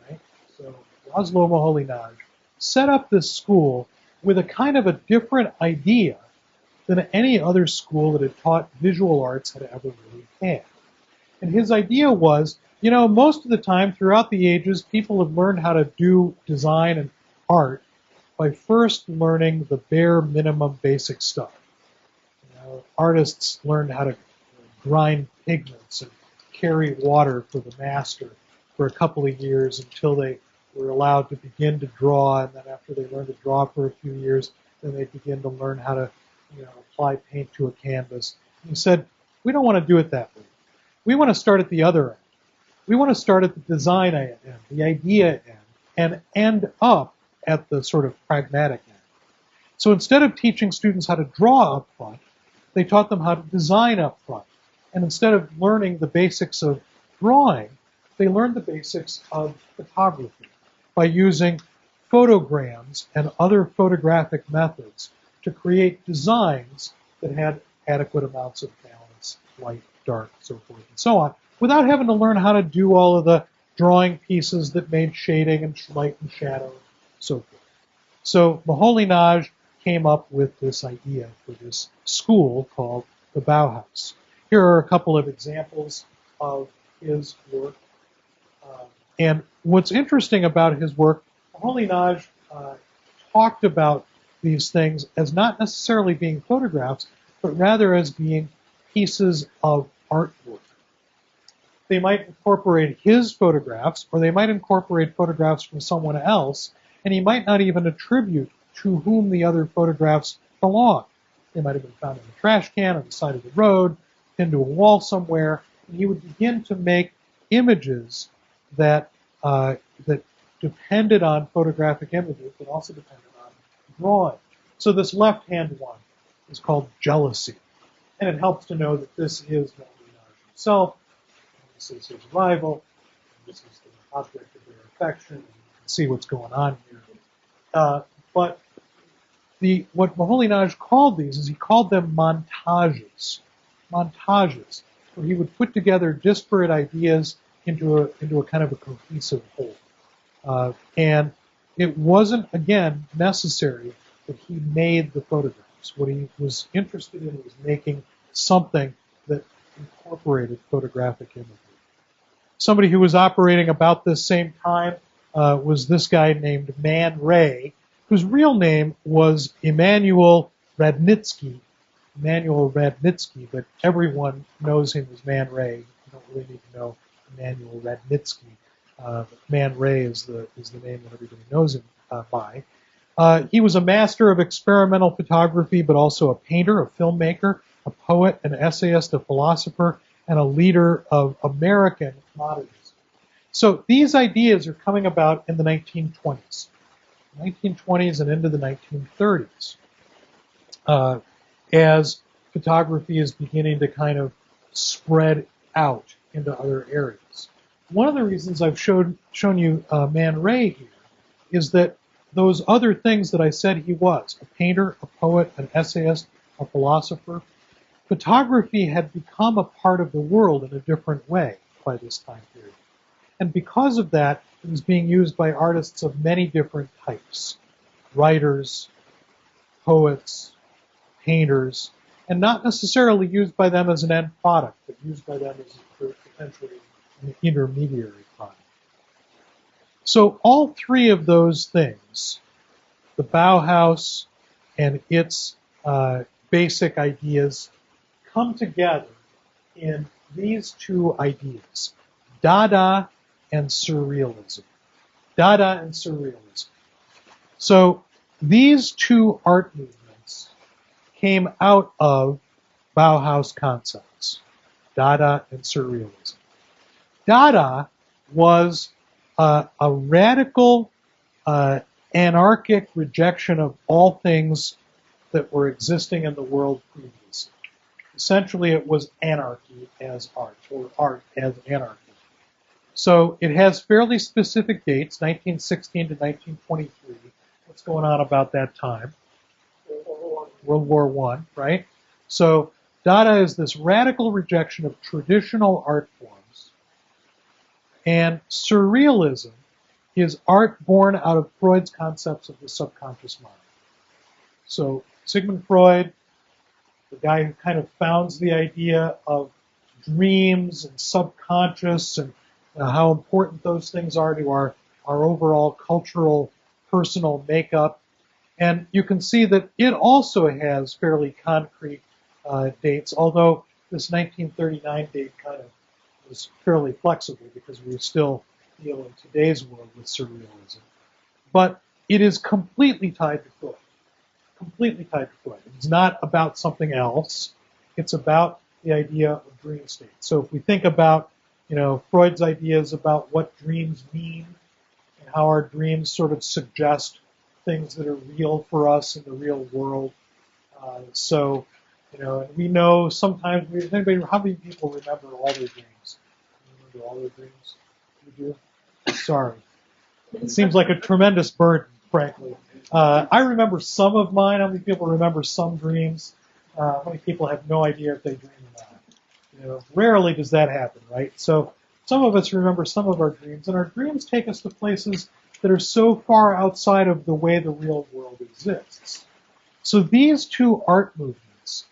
right? So Laszlo Moholy-Nagy set up this school with a kind of a different idea than any other school that had taught visual arts had ever really had. And his idea was, most of the time throughout the ages, people have learned how to do design and art by first learning the bare minimum basic stuff. Artists learned how to grind pigments and carry water for the master for a couple of years until they were allowed to begin to draw, and then after they learned to draw for a few years, then they begin to learn how to apply paint to a canvas. And he said, we don't want to do it that way. We want to start at the other end. We want to start at the design end, the idea end, and end up at the sort of pragmatic end. So instead of teaching students how to draw up front, they taught them how to design up front. And instead of learning the basics of drawing, they learned the basics of photography by using photograms and other photographic methods to create designs that had adequate amounts of balance, light, dark, so forth and so on, without having to learn how to do all of the drawing pieces that made shading and light and shadow, so forth. So Moholy-Nagy came up with this idea for this school called the Bauhaus. Here are a couple of examples of his work. And what's interesting about his work, Moholy-Nagy talked about these things as not necessarily being photographs, but rather as being pieces of artwork. They might incorporate his photographs, or they might incorporate photographs from someone else, and he might not even attribute to whom the other photographs belong. They might have been found in a trash can on the side of the road, pinned to a wall somewhere, and he would begin to make images that that depended on photographic images, but also depended on drawing. So this left-hand one is called Jealousy, and it helps to know that this is Moholy-Nagy himself. This is his rival. This is the object of their affection. You can see what's going on here. But what Moholy-Nagy called these is he called them montages. Montages, where he would put together disparate ideas into a kind of a cohesive whole. And it wasn't, again, necessary that he made the photographs. What he was interested in was making something that incorporated photographic imagery. Somebody who was operating about this same time was this guy named Man Ray, whose real name was Emmanuel Radnitsky. Emmanuel Radnitsky, but everyone knows him as Man Ray. You don't really need to know Emmanuel Radnitsky. Man Ray is the name that everybody knows him by. He was a master of experimental photography, but also a painter, a filmmaker, a poet, an essayist, a philosopher, and a leader of American modernism. So these ideas are coming about in the 1920s. 1920s and into the 1930s, as photography is beginning to kind of spread out into other areas. One of the reasons I've shown you Man Ray here is that those other things that I said he was, a painter, a poet, an essayist, a philosopher, photography had become a part of the world in a different way by this time period. And because of that, it was being used by artists of many different types. Writers, poets, painters, and not necessarily used by them as an end product, but used by them as potentially an intermediary product. So all three of those things, the Bauhaus and its basic ideas, come together in these two ideas, Dada and Surrealism. Dada and Surrealism. So these two art movements came out of Bauhaus concepts, Dada and Surrealism. Dada was a radical, anarchic rejection of all things that were existing in the world previously. Essentially, it was anarchy as art, or art as anarchy. So it has fairly specific dates, 1916 to 1923. What's going on about that time? World War I, right? So Dada is this radical rejection of traditional art forms. And Surrealism is art born out of Freud's concepts of the subconscious mind. So Sigmund Freud, the guy who kind of founds the idea of dreams and subconscious and how important those things are to our overall cultural, personal makeup. And you can see that it also has fairly concrete dates, although this 1939 date kind of was fairly flexible because we still deal in today's world with surrealism. But it is completely tied to Freud. Completely tied to Freud. It's not about something else. It's about the idea of dream state. So if we think about Freud's ideas about what dreams mean and how our dreams sort of suggest things that are real for us in the real world. And we know sometimes, how many people remember all their dreams? Remember all their dreams? You do? Sorry. It seems like a tremendous burden, frankly. I remember some of mine. How many people remember some dreams? How many people have no idea if they dream or not? Rarely does that happen, right? So some of us remember some of our dreams, and our dreams take us to places that are so far outside of the way the real world exists. So these two art movements,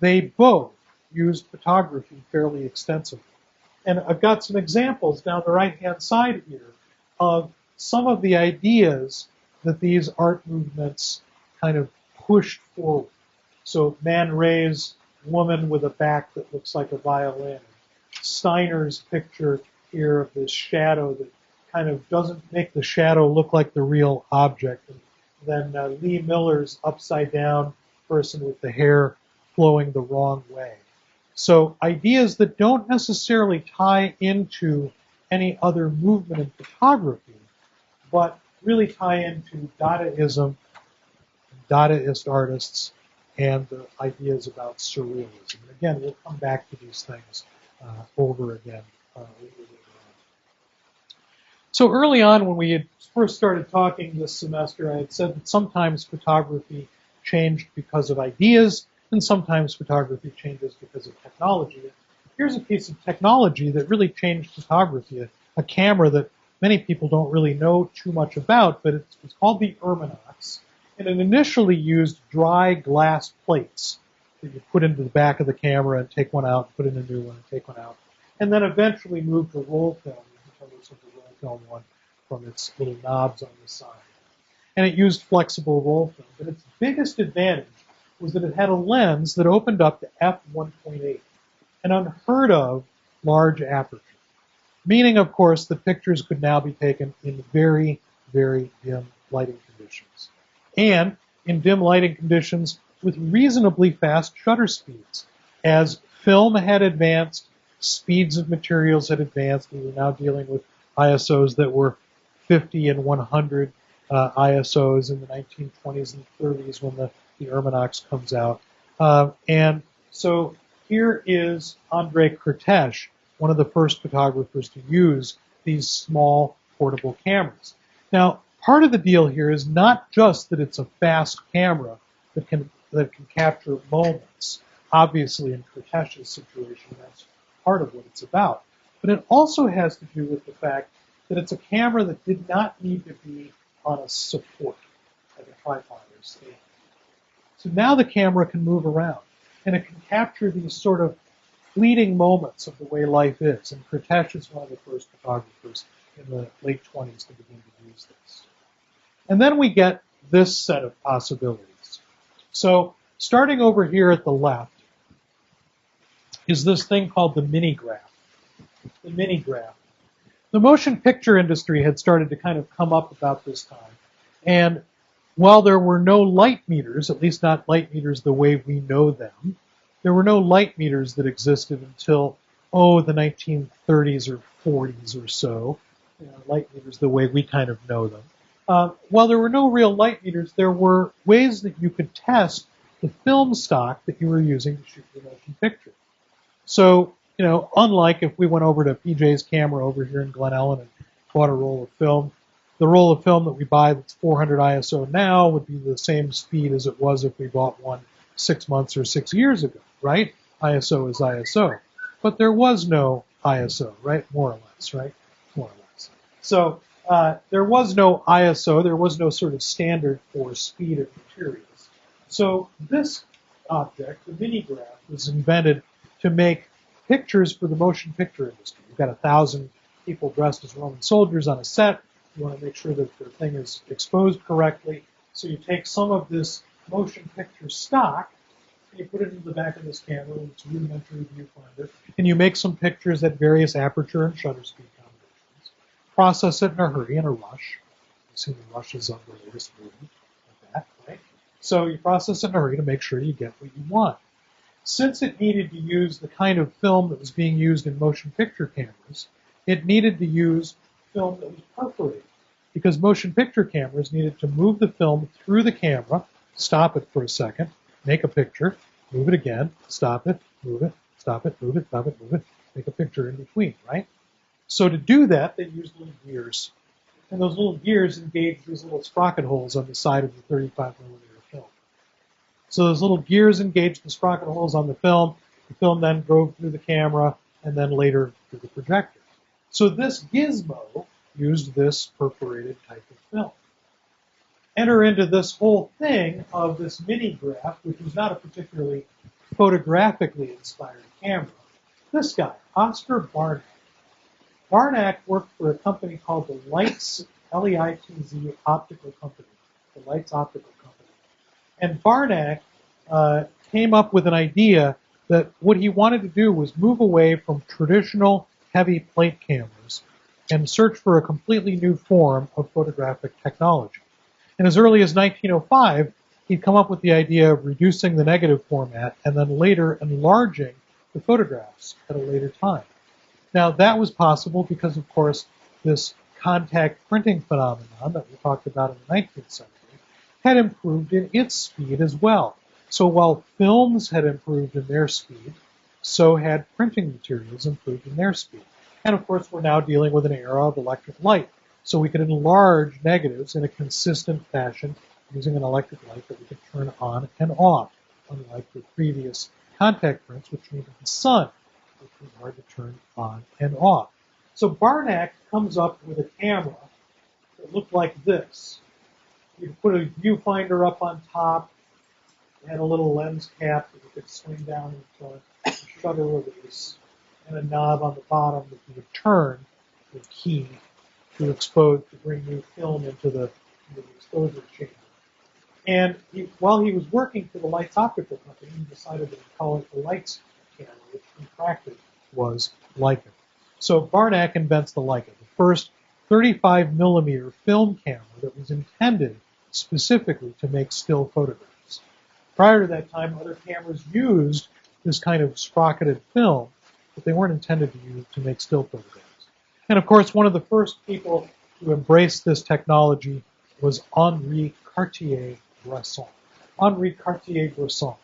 they both used photography fairly extensively. And I've got some examples down the right-hand side here of some of the ideas that these art movements kind of pushed forward. So Man Ray's woman with a back that looks like a violin. Steiner's picture here of this shadow that kind of doesn't make the shadow look like the real object. And then Lee Miller's upside down person with the hair flowing the wrong way. So ideas that don't necessarily tie into any other movement in photography, but really tie into Dadaism, Dadaist artists, and the ideas about surrealism. And again, we'll come back to these things over again. So early on, when we had first started talking this semester, I had said that sometimes photography changed because of ideas, and sometimes photography changes because of technology. Here's a piece of technology that really changed photography, a camera that many people don't really know too much about, but it's called the Ermanox, and it initially used dry glass plates that you put into the back of the camera and take one out, put in a new one and take one out, and then eventually moved to roll film. You can tell this is the roll film one from its little knobs on the side. And it used flexible roll film, but its biggest advantage was that it had a lens that opened up to f1.8, an unheard of large aperture. Meaning, of course, that pictures could now be taken in very, very dim lighting conditions. And in dim lighting conditions with reasonably fast shutter speeds. As film had advanced, speeds of materials had advanced. We were now dealing with ISOs that were 50 and 100 ISOs in the 1920s and 30s when the Ermanox comes out. And so here is Andrei Kurtesh, one of the first photographers to use these small portable cameras. Now, part of the deal here is not just that it's a fast camera that can capture moments. Obviously, in Kurtesh's situation, that's part of what it's about. But it also has to do with the fact that it's a camera that did not need to be on a support, like a tripod or stand. So now the camera can move around, and it can capture these sort of fleeting moments of the way life is. And Kurtesh is one of the first photographers in the late 20s to begin to use this. And then we get this set of possibilities. So starting over here at the left is this thing called the minigraph. The minigraph. The motion picture industry had started to kind of come up about this time. And while there were no light meters, at least not light meters the way we know them, there were no light meters that existed until, the 1930s or 40s or so. Light meters the way we kind of know them. While there were no real light meters, there were ways that you could test the film stock that you were using to shoot your motion picture. So, unlike if we went over to PJ's camera over here in Glen Ellen and bought a roll of film, the roll of film that we buy that's 400 ISO now would be the same speed as it was if we bought one 6 months or 6 years ago, right? ISO is ISO. But there was no ISO, right? More or less, right? More or less. So there was no ISO. There was no sort of standard for speed of materials. So this object, the minigraph, was invented to make pictures for the motion picture industry. You've got 1,000 people dressed as Roman soldiers on a set. You want to make sure that the thing is exposed correctly. So you take some of this motion picture stock, and you put it into the back of this camera with its rudimentary viewfinder, and you make some pictures at various aperture and shutter speed combinations. Process it in a hurry, in a rush. You've seen the rushes of the latest movie, like that, right? So you process it in a hurry to make sure you get what you want. Since it needed to use the kind of film that was being used in motion picture cameras, it needed to use film that was perforated, because motion picture cameras needed to move the film through the camera, stop it for a second, make a picture, move it again, stop it, move it, stop it, move it, stop it, move it, make a picture in between, right? So to do that, they used little gears. And those little gears engaged these little sprocket holes on the side of the 35 millimeter film. So those little gears engaged the sprocket holes on the film then drove through the camera, and then later through the projector. So this gizmo used this perforated type of film. Enter into this whole thing of this mini graph, which was not a particularly photographically inspired camera. This guy, Oscar Barnack. Barnack worked for a company called the Leitz, L-E-I-T-Z, Optical Company, the Leitz Optical Company. And Barnack came up with an idea that what he wanted to do was move away from traditional heavy plate cameras and search for a completely new form of photographic technology. And as early as 1905, he'd come up with the idea of reducing the negative format and then later enlarging the photographs at a later time. Now, that was possible because, of course, this contact printing phenomenon that we talked about in the 19th century had improved in its speed as well. So while films had improved in their speed, so had printing materials improved in their speed. And of course, we're now dealing with an era of electric light. So we could enlarge negatives in a consistent fashion using an electric light that we could turn on and off, unlike the previous contact prints, which needed the sun, which was hard to turn on and off. So Barnack comes up with a camera that looked like this. You could put a viewfinder up on top, it had a little lens cap that you could swing down in front, a shutter release, and a knob on the bottom that you would turn the key to bring new film into the exposure chamber. And while he was working for the Leitz Optical Company, he decided to call it the Leitz camera, which in practice was Leica. So Barnack invents the Leica, the first 35 millimeter film camera that was intended specifically to make still photographs. Prior to that time, other cameras used this kind of sprocketed film, but they weren't intended to make still photographs. And of course, one of the first people to embrace this technology was Henri Cartier-Bresson. Henri Cartier-Bresson.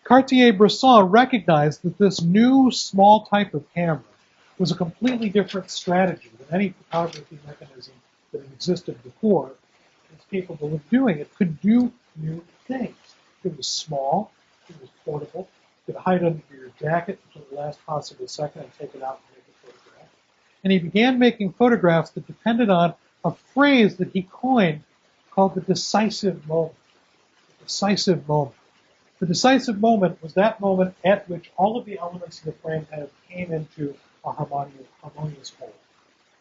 Cartier-Bresson recognized that this new small type of camera was a completely different strategy than any photography mechanism that had existed before. It's capable of doing. It could do new things. It was small, it was portable, you could hide under your jacket until the last possible second and take it out and make a photograph. And he began making photographs that depended on a phrase that he coined called the decisive moment. The decisive moment. The decisive moment was that moment at which all of the elements of the frame kind of came into a harmonious whole.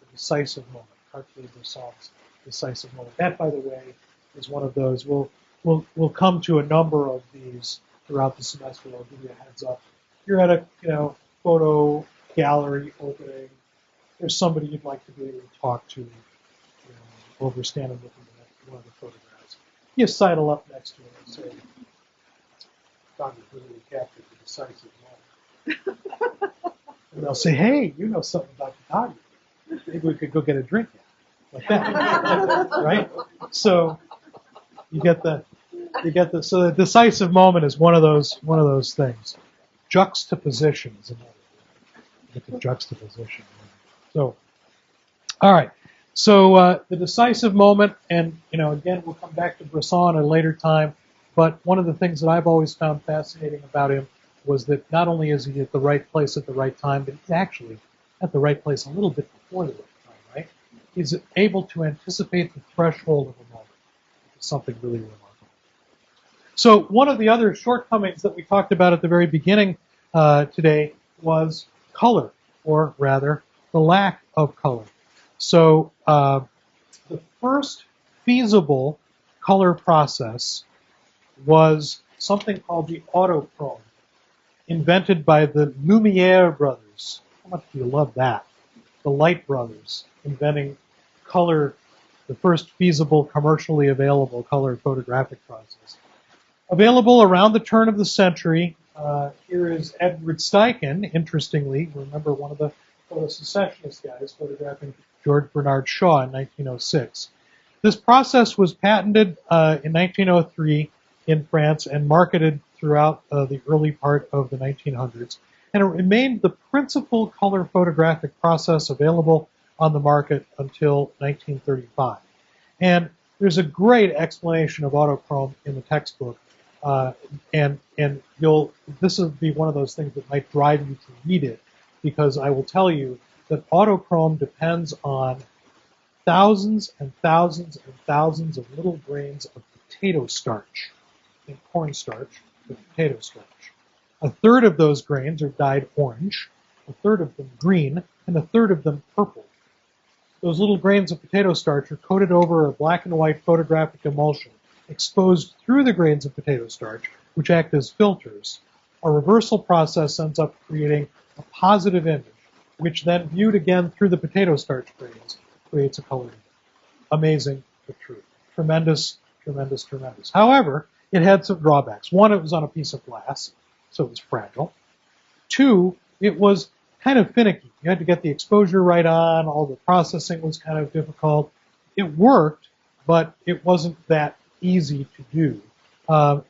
The decisive moment, Cartier-Bresson's decisive moment. That, by the way, is one of those. We'll come to a number of these throughout the semester. I'll give you a heads up. You're at a photo gallery opening. There's somebody you'd like to be able to talk to over standing looking at one of the photographs. You sidle up next to him and say, Dr. really captured the decisive moment. And they'll say, hey, you know something about photography. Maybe we could go get a drink now. Like that. Right? So so the decisive moment is one of those things. Juxtaposition is another. Get the juxtaposition. So, all right. So the decisive moment, and again, we'll come back to Bresson at a later time. But one of the things that I've always found fascinating about him was that not only is he at the right place at the right time, but he's actually at the right place a little bit before the right time, right? He's able to anticipate the threshold of a moment, which is something really remarkable. So one of the other shortcomings that we talked about at the very beginning today was color, or rather, the lack of color. So the first feasible color process was something called the autochrome, invented by the Lumiere brothers. How much do you love that? The Light brothers inventing color, the first feasible, commercially available color photographic process. Available around the turn of the century. Here is Edward Steichen, interestingly, remember one of the Secessionist guys photographing George Bernard Shaw in 1906. This process was patented in 1903 in France and marketed throughout the early part of the 1900s. And it remained the principal color photographic process available on the market until 1935. And there's a great explanation of autochrome in the textbook. And this will be one of those things that might drive you to read it because I will tell you that autochrome depends on thousands and thousands and thousands of little grains of potato starch, and cornstarch, but potato starch. A third of those grains are dyed orange, a third of them green, and a third of them purple. Those little grains of potato starch are coated over a black and white photographic emulsion, exposed through the grains of potato starch, which act as filters. A reversal process ends up creating a positive image, which then viewed again through the potato starch grains creates a colored image. Amazing, but true. Tremendous, tremendous, tremendous. However, it had some drawbacks. One, it was on a piece of glass, so it was fragile. Two, it was kind of finicky. You had to get the exposure right on. All the processing was kind of difficult. It worked, but it wasn't that easy to do.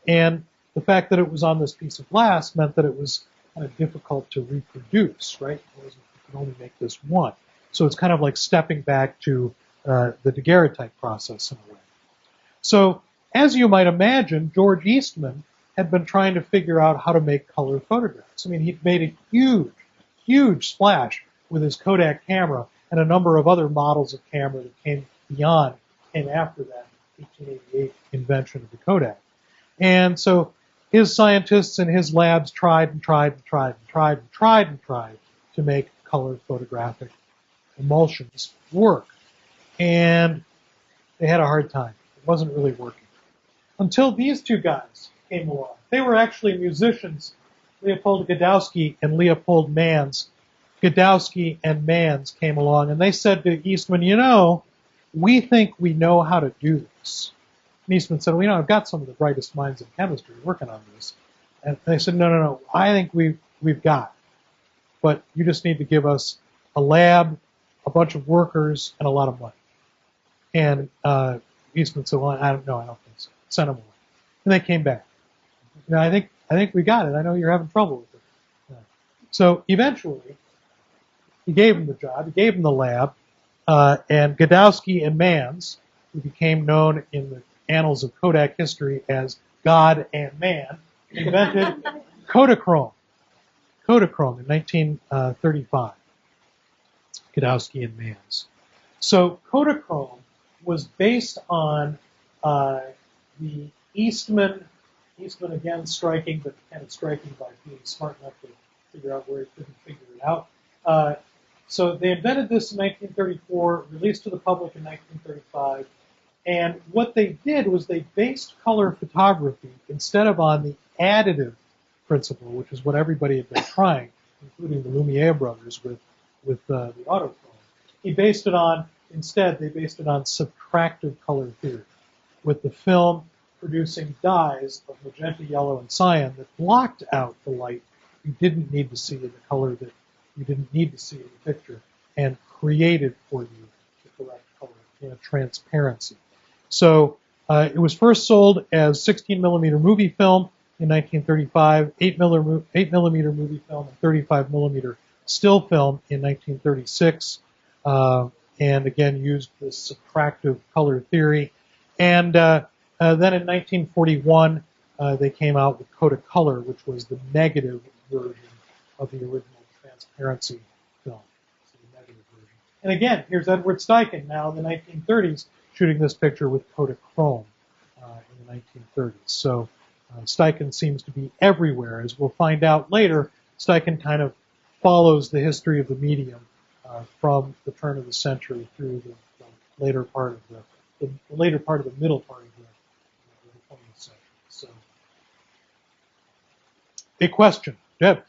And the fact that it was on this piece of glass meant that it was kind of difficult to reproduce, right? You can only make this one. So it's kind of like stepping back to the daguerreotype process in a way. So as you might imagine, George Eastman had been trying to figure out how to make color photographs. I mean, he'd made a huge, huge splash with his Kodak camera and a number of other models of camera that came after that 1888 invention of the Kodak. And so his scientists in his labs tried to make color photographic emulsions work. And they had a hard time. It wasn't really working. Until these two guys came along. They were actually musicians, Leopold Godowsky and Leopold Manns. Godowsky and Manns came along, and they said to Eastman, you know, we think we know how to do this. And Eastman said, well, you know, I've got some of the brightest minds in chemistry working on this. And they said, no, I think we've got it. But you just need to give us a lab, a bunch of workers, and a lot of money. And Eastman said, well, I don't think so. Send them away. And they came back. You know, I think we got it. I know you're having trouble with it. So eventually, he gave him the job. He gave him the lab. And Godowsky and Manns, who became known in the annals of Kodak history as God and Man, invented Kodachrome. Kodachrome in 1935. Godowsky and Manns. So Kodachrome was based on the Eastman again striking, but kind of striking by being smart enough to figure out where he couldn't figure it out. So they invented this in 1934, released to the public in 1935, and what they did was they based color photography instead of on the additive principle, which is what everybody had been trying, including the Lumiere brothers with the autochrome. They based it on subtractive color theory, with the film producing dyes of magenta, yellow, and cyan that blocked out the light you didn't need to see in the color that you didn't need to see in the picture, and created for you the correct color and transparency. So it was first sold as 16 millimeter movie film in 1935, 8 millimeter movie film, and 35 millimeter still film in 1936, and again used this subtractive color theory. And then in 1941, they came out with Kodacolor, which was the negative version of the original transparency film. So the negative version. And again, here's Edward Steichen now in the 1930s shooting this picture with Kodachrome in the 1930s. So Steichen seems to be everywhere. As we'll find out later, Steichen kind of follows the history of the medium from the turn of the century through the later part of the middle part of the 20th century. So, a question, Deb.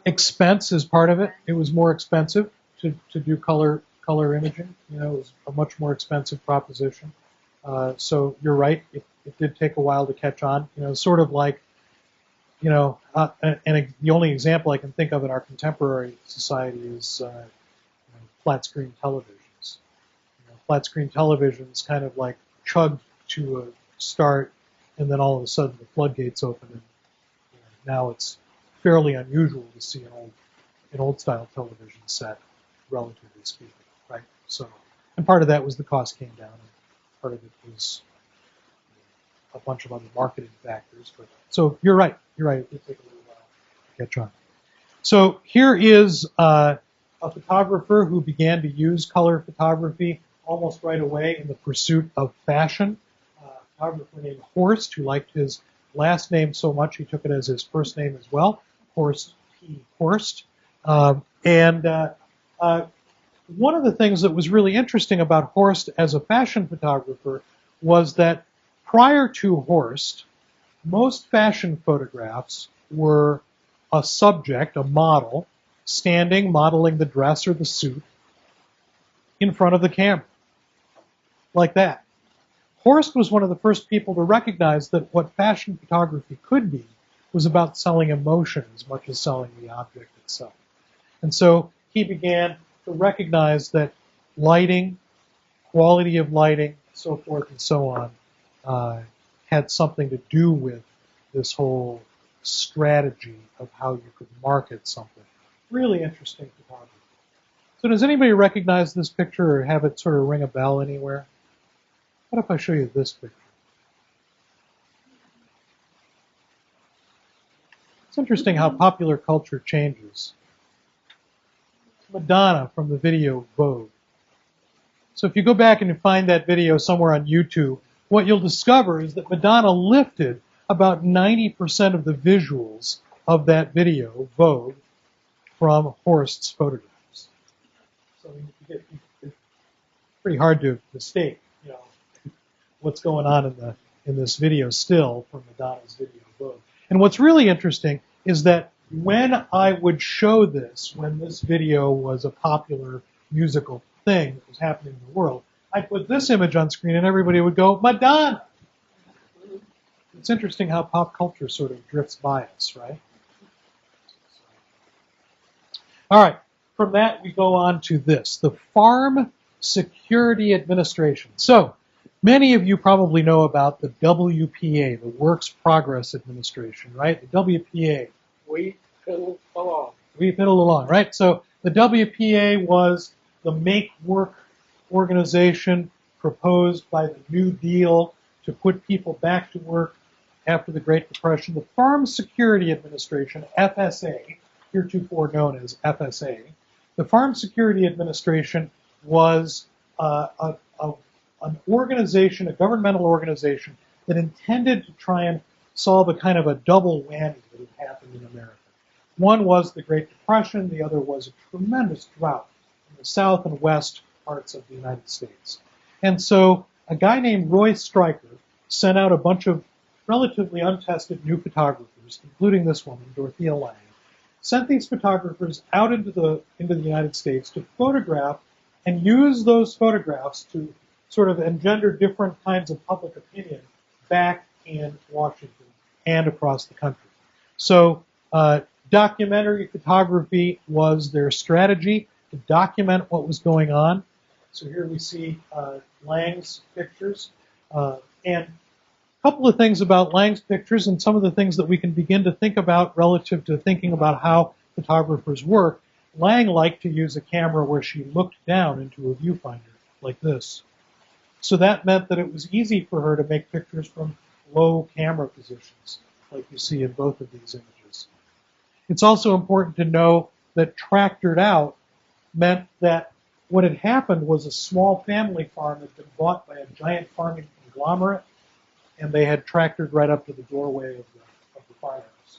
Expense is part of it. It was more expensive to do color imaging. You know, it was a much more expensive proposition. So you're right. It did take a while to catch on. You know, sort of like, you know, and the only example I can think of in our contemporary society is flat screen televisions. You know, flat screen televisions kind of like chugged to a start, and then all of a sudden the floodgates open, and now it's fairly unusual to see an old style television set, relatively speaking, right? So, and part of that was the cost came down, and part of it was a bunch of other marketing factors. But, so you're right. You're right. It did take a little while to catch on. So here is a photographer who began to use color photography almost right away in the pursuit of fashion. A photographer named Horst, who liked his last name so much he took it as his first name as well, Horst P. Horst. One of the things that was really interesting about Horst as a fashion photographer was that prior to Horst, most fashion photographs were a subject, a model, standing, modeling the dress or the suit in front of the camera, like that. Horst was one of the first people to recognize that what fashion photography could be was about selling emotion as much as selling the object itself. And so he began to recognize that lighting, quality of lighting, so forth and so on, had something to do with this whole strategy of how you could market something. Really interesting photography. So does anybody recognize this picture or have it sort of ring a bell anywhere? What if I show you this picture? It's interesting how popular culture changes. Madonna from the video Vogue. So if you go back and you find that video somewhere on YouTube, what you'll discover is that Madonna lifted about 90% of the visuals of that video, Vogue, from Horst's photographs. So it's pretty hard to mistake, what's going on in this video still from Madonna's video Vogue. And what's really interesting is that when I would show this, when this video was a popular musical thing that was happening in the world, I'd put this image on screen and everybody would go, Madonna! It's interesting how pop culture sort of drifts by us, right? All right, from that we go on to this, the Farm Security Administration. So, many of you probably know about the WPA, the Works Progress Administration, right? The WPA. We fiddle along. We fiddle along, right? So the WPA was the Make Work organization proposed by the New Deal to put people back to work after the Great Depression. The Farm Security Administration, FSA, heretofore known as FSA, the Farm Security Administration was an organization, a governmental organization that intended to try and solve a kind of a double whammy that had happened in America. One was the Great Depression, the other was a tremendous drought in the south and west parts of the United States. And so a guy named Roy Stryker sent out a bunch of relatively untested new photographers, including this woman, Dorothea Lange, sent these photographers out into the United States to photograph and use those photographs to sort of engender different kinds of public opinion back in Washington and across the country. So documentary photography was their strategy to document what was going on. So here we see Lange's pictures. And a couple of things about Lange's pictures and some of the things that we can begin to think about relative to thinking about how photographers work. Lange liked to use a camera where she looked down into a viewfinder like this. So that meant that it was easy for her to make pictures from low camera positions, like you see in both of these images. It's also important to know that tractored out meant that what had happened was a small family farm had been bought by a giant farming conglomerate, and they had tractored right up to the doorway of the farmhouse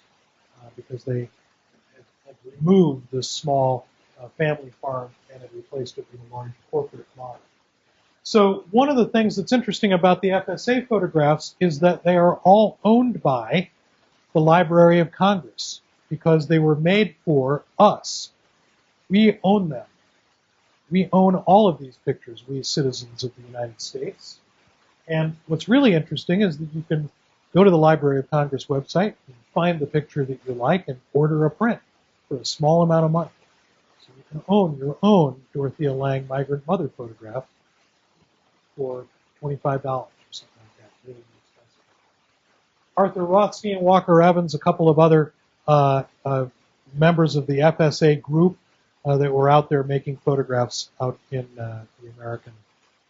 because they had removed this small family farm and had replaced it with a large corporate model. So one of the things that's interesting about the FSA photographs is that they are all owned by the Library of Congress because they were made for us. We own them. We own all of these pictures, we citizens of the United States. And what's really interesting is that you can go to the Library of Congress website and find the picture that you like and order a print for a small amount of money. So you can own your own Dorothea Lange migrant mother photograph for $25 or something like that. Really expensive. Arthur Rothstein, Walker Evans, a couple of other members of the FSA group that were out there making photographs out in the American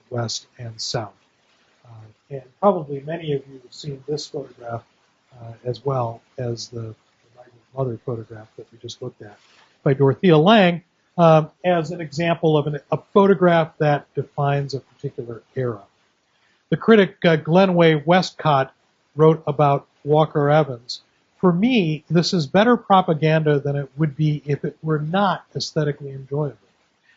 West and South. And probably many of you have seen this photograph as well as the Mother photograph that we just looked at by Dorothea Lange as an example of a photograph that defines a particular era. The critic Glenway Westcott wrote about Walker Evans, "For me, this is better propaganda than it would be if it were not aesthetically enjoyable.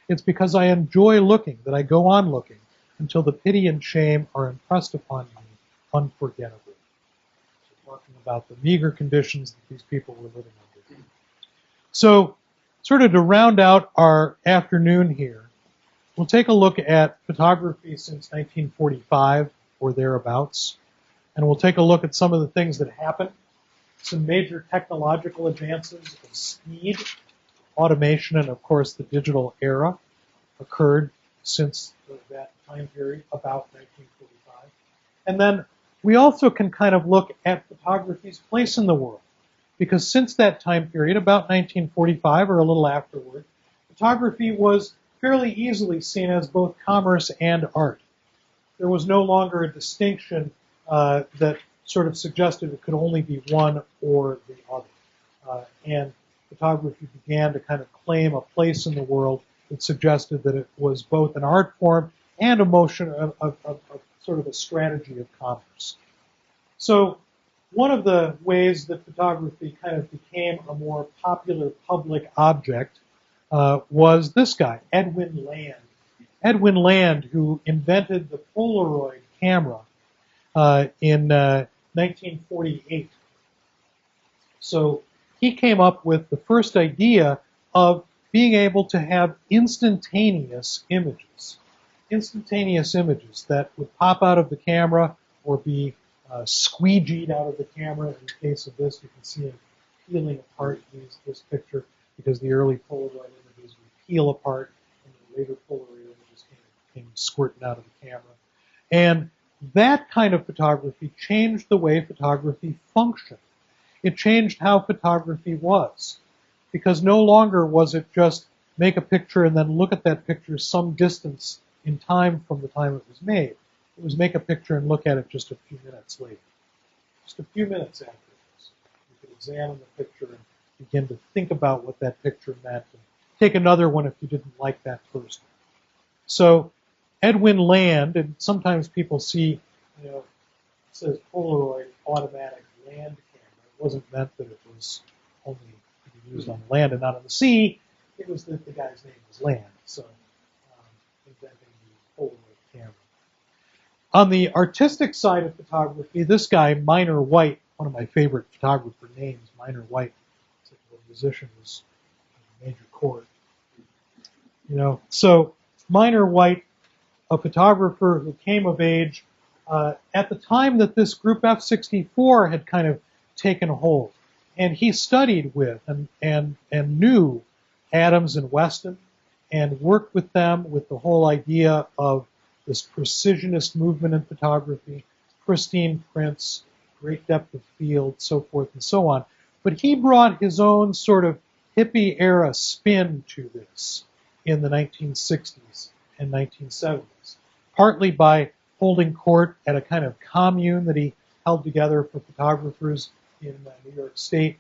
It's because I enjoy looking that I go on looking until the pity and shame are impressed upon me unforgettably." So talking about the meager conditions that these people were living under. So sort of to round out our afternoon here, we'll take a look at photography since 1945 or thereabouts, and we'll take a look at some of the things that happened. Some major technological advances of speed, automation, and of course the digital era occurred since that time period, about 1945. And then we also can kind of look at photography's place in the world, because since that time period, about 1945 or a little afterward, photography was fairly easily seen as both commerce and art. There was no longer a distinction that sort of suggested it could only be one or the other. And photography began to kind of claim a place in the world that suggested that it was both an art form and a motion of sort of a strategy of commerce. So one of the ways that photography kind of became a more popular public object was this guy, Edwin Land. Edwin Land, who invented the Polaroid camera in 1948. So he came up with the first idea of being able to have instantaneous images that would pop out of the camera or be squeegeed out of the camera. In the case of this, you can see him peeling apart this picture, because the early Polaroid images would peel apart, and the later Polaroid images came squirting out of the camera. And that kind of photography changed the way photography functioned. It changed how photography was, because no longer was it just make a picture and then look at that picture some distance in time from the time it was made. It was make a picture and look at it just a few minutes later. Just a few minutes after this. You could examine the picture and begin to think about what that picture meant, and take another one if you didn't like that first one. So Edwin Land, and sometimes people see, it says Polaroid automatic land camera. It wasn't meant that it was only to be used on the land and not on the sea. It was that the guy's name was Land, so inventing the Polaroid camera. On the artistic side of photography, this guy, Minor White, one of my favorite photographer names, Minor White, a musician, was a major chord. So Minor White, a photographer who came of age at the time that this Group F64 had kind of taken hold. And he studied with and knew Adams and Weston, and worked with them with the whole idea of this precisionist movement in photography, pristine prints, great depth of field, so forth and so on. But he brought his own sort of hippie era spin to this in the 1960s and 1970s, partly by holding court at a kind of commune that he held together for photographers in New York State,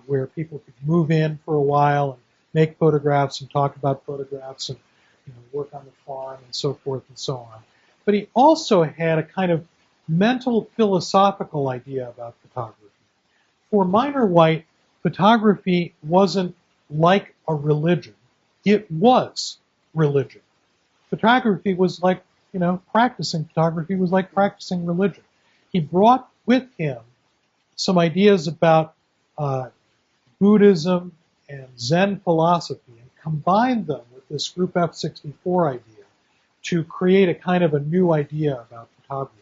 where people could move in for a while and make photographs and talk about photographs and work on the farm and so forth and so on. But he also had a kind of mental philosophical idea about photography. For Minor White, photography wasn't like a religion. It was religion. Photography was like, practicing photography was like practicing religion. He brought with him some ideas about Buddhism and Zen philosophy and combined them with this Group F64 idea to create a kind of a new idea about photography.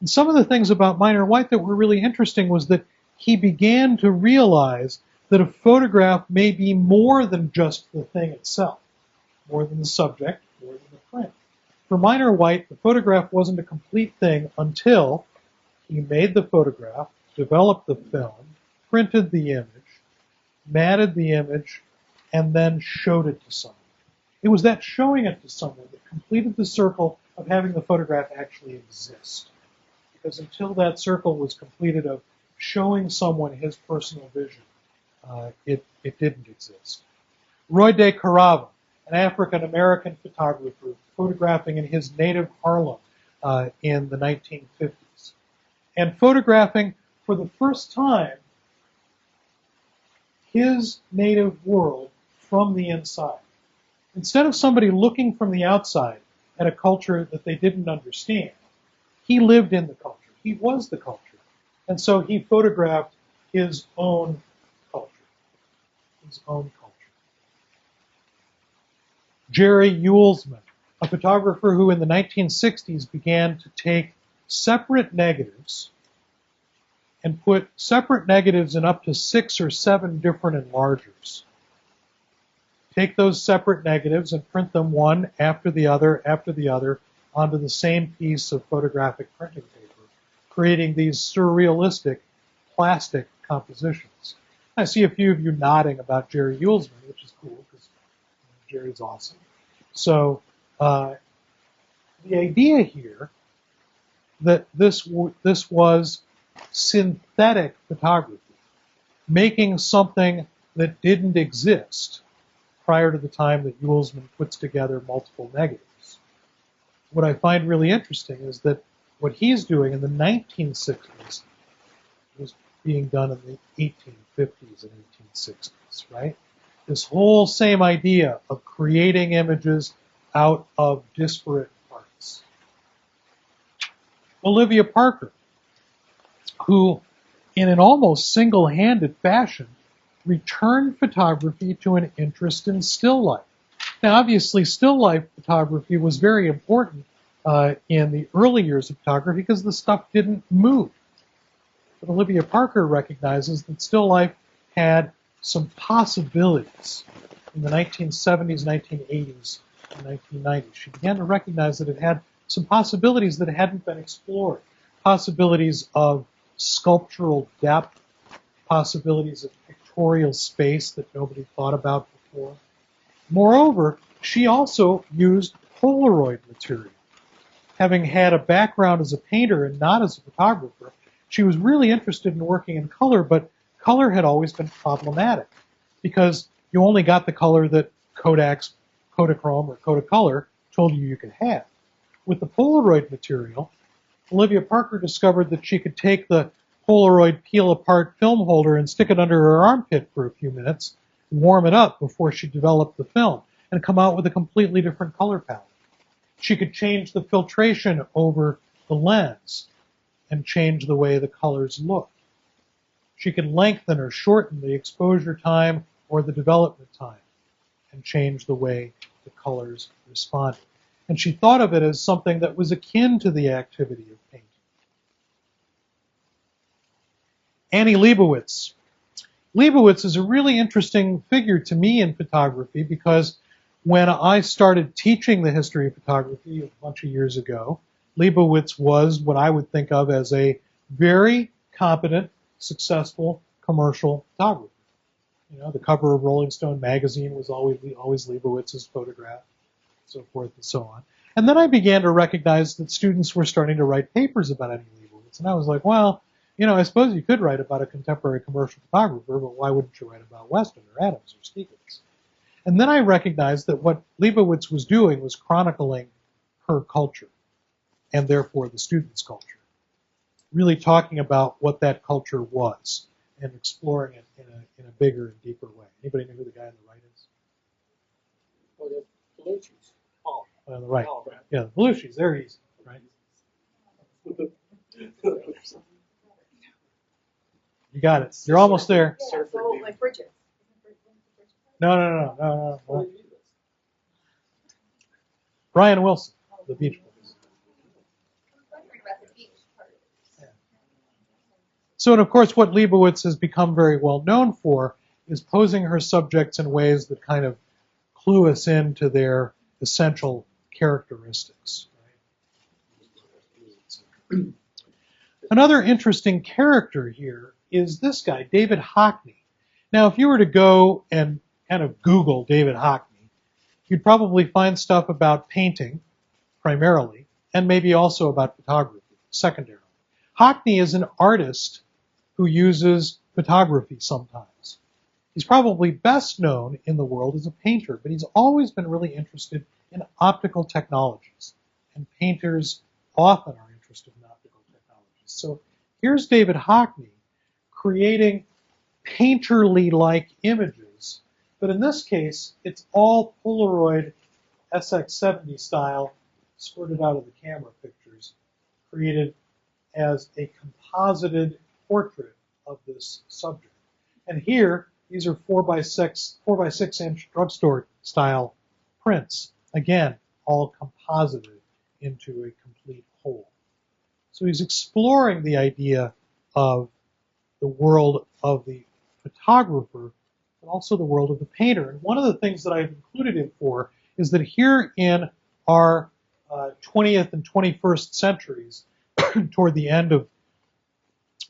And some of the things about Minor White that were really interesting was that he began to realize that a photograph may be more than just the thing itself, more than the subject, more than the print. For Minor White, the photograph wasn't a complete thing until he made the photograph, developed the film, printed the image, matted the image, and then showed it to someone. It was that showing it to someone that completed the circle of having the photograph actually exist. Because until that circle was completed of showing someone his personal vision, it didn't exist. Roy de Carava, an African-American photographer, photographing in his native Harlem in the 1950s. And photographing for the first time his native world from the inside. Instead of somebody looking from the outside at a culture that they didn't understand, he lived in the culture. He was the culture. And so he photographed his own culture. His own culture. Jerry Uelsmann, a photographer who in the 1960s began to take separate negatives and put separate negatives in up to 6 or 7 different enlargers. Take those separate negatives and print them one after the other onto the same piece of photographic printing paper, creating these surrealistic plastic compositions. I see a few of you nodding about Jerry Uelsmann, which is cool because Jerry's awesome. So the idea here that this was synthetic photography, making something that didn't exist prior to the time that Uelsmann puts together multiple negatives. What I find really interesting is that what he's doing in the 1960s was being done in the 1850s and 1860s, right? This whole same idea of creating images out of disparate parts. Olivia Parker, who in an almost single-handed fashion returned photography to an interest in still life. Now, obviously, still life photography was very important in the early years of photography because the stuff didn't move. But Olivia Parker recognizes that still life had some possibilities in the 1970s, 1980s, and 1990s. She began to recognize that it had some possibilities that hadn't been explored. Possibilities of sculptural depth, possibilities of pictorial space that nobody thought about before. Moreover, she also used Polaroid material. Having had a background as a painter and not as a photographer, she was really interested in working in color, but color had always been problematic because you only got the color that Kodak's Kodachrome or Kodacolor told you could have. With the Polaroid material, Olivia Parker discovered that she could take the Polaroid peel-apart film holder and stick it under her armpit for a few minutes, warm it up before she developed the film, and come out with a completely different color palette. She could change the filtration over the lens and change the way the colors looked. She could lengthen or shorten the exposure time or the development time and change the way the colors responded. And she thought of it as something that was akin to the activity of painting. Annie Leibovitz. Leibovitz is a really interesting figure to me in photography because when I started teaching the history of photography a bunch of years ago, Leibovitz was what I would think of as a very competent, successful commercial photographer. You know, the cover of Rolling Stone magazine was always Leibovitz's photograph, so forth and so on. And then I began to recognize that students were starting to write papers about Annie Leibovitz. And I was like, well, you know, I suppose you could write about a contemporary commercial photographer, but why wouldn't you write about Weston or Adams or Stieglitz? And then I recognized that what Leibovitz was doing was chronicling her culture, and therefore the students' culture. Really talking about what that culture was and exploring it in a bigger and deeper way. Anybody know who the guy on the right is? Well, the Belushis. Oh. On the right. Oh, right. Yeah, the Belushis, they're easy, right? You got it. You're almost there. Yeah, so like Bridget. No. Brian Wilson, the Beach Boys. Yeah. So, and of course, what Leibovitz has become very well known for is posing her subjects in ways that kind of clue us into their essential characteristics. Right? Another interesting character here is this guy, David Hockney. Now, if you were to go and kind of Google David Hockney, you'd probably find stuff about painting, primarily, and maybe also about photography, secondarily. Hockney is an artist who uses photography sometimes. He's probably best known in the world as a painter, but he's always been really interested in optical technologies, and painters often are interested in optical technologies. So here's David Hockney creating painterly-like images, but in this case, it's all Polaroid SX70 style, squirted out of the camera pictures, created as a composited portrait of this subject. And here, these are 4x6 inch drugstore style prints. Again, all composited into a complete whole. So he's exploring the idea of the world of the photographer, but also the world of the painter. And one of the things that I've included him for is that here in our 20th and 21st centuries, toward the end of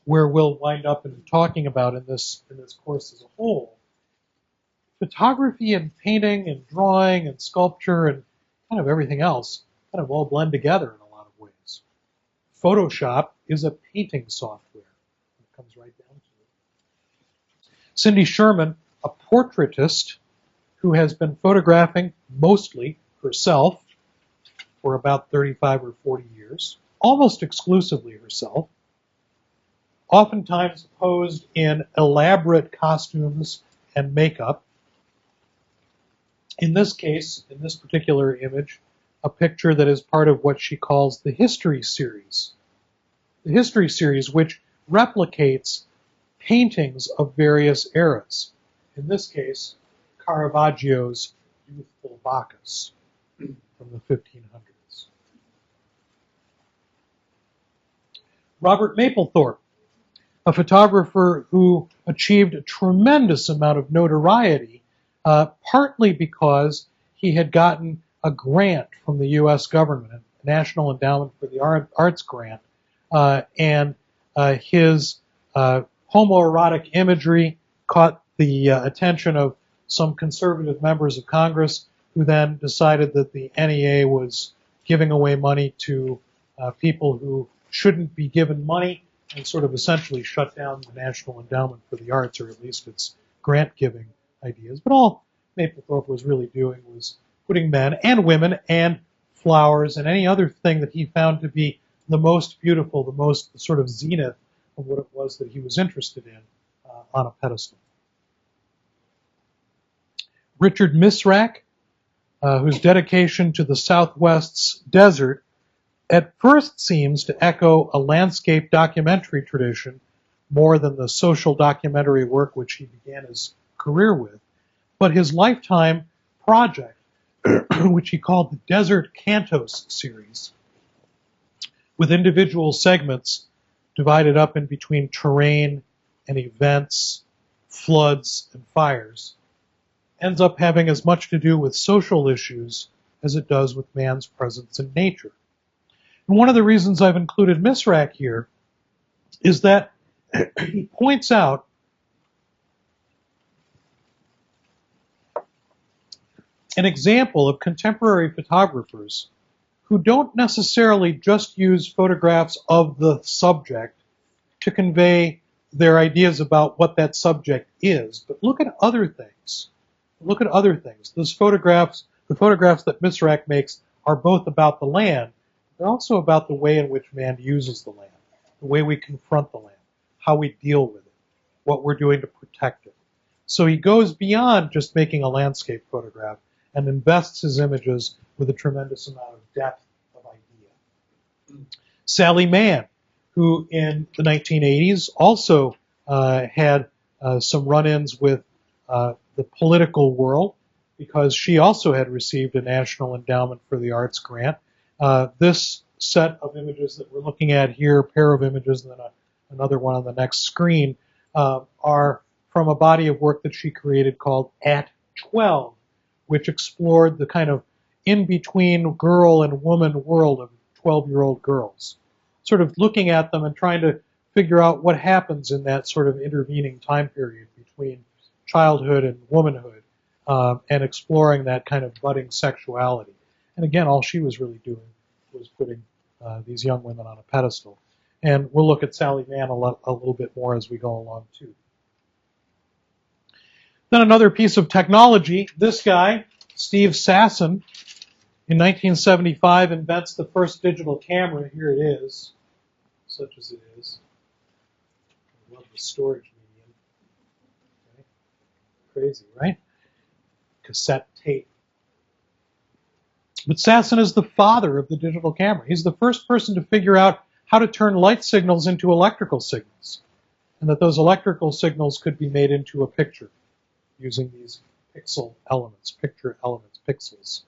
where we'll wind up in talking about in this course as a whole, photography and painting and drawing and sculpture and kind of everything else kind of all blend together in a lot of ways. Photoshop is a painting software. It comes right down to it. Cindy Sherman, a portraitist who has been photographing mostly herself for about 35 or 40 years, almost exclusively herself, oftentimes posed in elaborate costumes and makeup. In this case, in this particular image, a picture that is part of what she calls the History series. The History series, which replicates paintings of various eras. In this case, Caravaggio's Youthful Bacchus from the 1500s. Robert Mapplethorpe, a photographer who achieved a tremendous amount of notoriety, partly because he had gotten a grant from the U.S. government, a National Endowment for the Arts grant, and his homoerotic imagery caught the attention of some conservative members of Congress, who then decided that the NEA was giving away money to people who shouldn't be given money, and sort of essentially shut down the National Endowment for the Arts, or at least its grant-giving ideas. But all Mapplethorpe was really doing was putting men and women and flowers and any other thing that he found to be the most beautiful, the most sort of zenith of what it was that he was interested in on a pedestal. Richard Misrak, whose dedication to the Southwest's desert at first seems to echo a landscape documentary tradition more than the social documentary work which he began his career with. But his lifetime project, which he called the Desert Cantos series, with individual segments divided up in between terrain and events, floods and fires, ends up having as much to do with social issues as it does with man's presence in nature. And one of the reasons I've included Misrak here is that he points out an example of contemporary photographers who don't necessarily just use photographs of the subject to convey their ideas about what that subject is, but look at other things. Look at other things. Those photographs, the photographs that Misrak makes, are both about the land. They're also about the way in which man uses the land, the way we confront the land, how we deal with it, what we're doing to protect it. So he goes beyond just making a landscape photograph and invests his images with a tremendous amount of depth of idea. Sally Mann, who in the 1980s also had some run-ins with the political world, because she also had received a National Endowment for the Arts grant. This set of images that we're looking at here, a pair of images and then another one on the next screen, are from a body of work that she created called At 12, which explored the kind of in-between girl and woman world of 12-year-old girls, sort of looking at them and trying to figure out what happens in that sort of intervening time period between childhood and womanhood, and exploring that kind of budding sexuality. And again, all she was really doing was putting these young women on a pedestal. And we'll look at Sally Mann a little bit more as we go along, too. Then another piece of technology. This guy, Steve Sasson, in 1975 invents the first digital camera. Here it is, such as it is. I love the storage medium. Okay. Crazy, right? Cassette tape. But Sasson is the father of the digital camera. He's the first person to figure out how to turn light signals into electrical signals, and that those electrical signals could be made into a picture using these pixel elements, picture elements, pixels.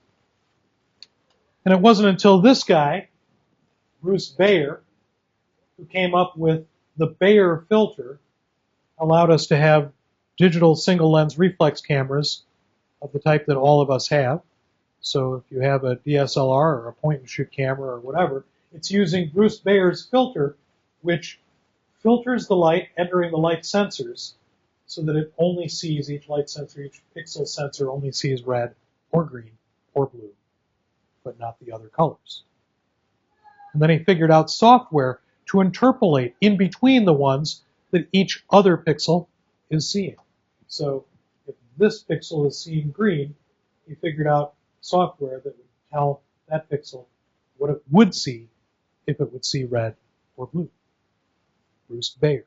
And it wasn't until this guy, Bruce Bayer, who came up with the Bayer filter, allowed us to have digital single lens reflex cameras of the type that all of us have. So if you have a DSLR or a point and shoot camera or whatever, it's using Bruce Bayer's filter, which filters the light entering the light sensors so that it only sees each light sensor, each pixel sensor only sees red or green or blue, but not the other colors. And then he figured out software to interpolate in between the ones that each other pixel is seeing. So if this pixel is seeing green, he figured out software that would tell that pixel what it would see if it would see red or blue. Bruce Bayer.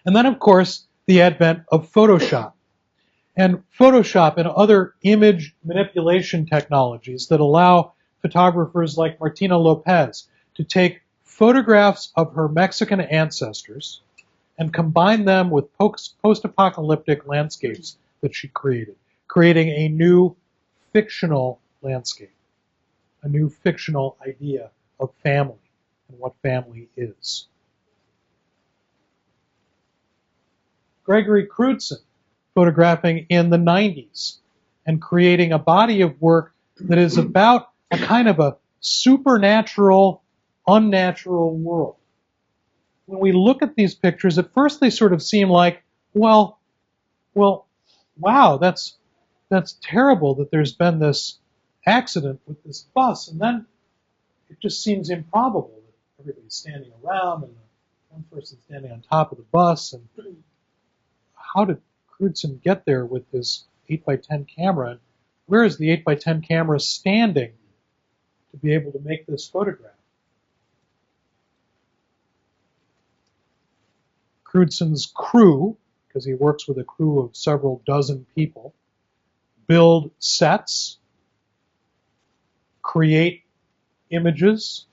And then, of course, the advent of Photoshop. And Photoshop and other image manipulation technologies that allow photographers like Martina Lopez to take photographs of her Mexican ancestors and combine them with post-apocalyptic landscapes that she created, creating a new fictional landscape, a new fictional idea of family and what family is. Gregory Crewson, photographing in the 90s and creating a body of work that is about a kind of a supernatural, unnatural world. When we look at these pictures, at first they sort of seem like, well, wow, that's terrible that there's been this accident with this bus, and then it just seems improbable that everybody's standing around and one person's standing on top of the bus, and how did Crewson get there with his 8x10 camera? And where is the 8x10 camera standing to be able to make this photograph? Crewson's crew, because he works with a crew of several dozen people, build sets, create images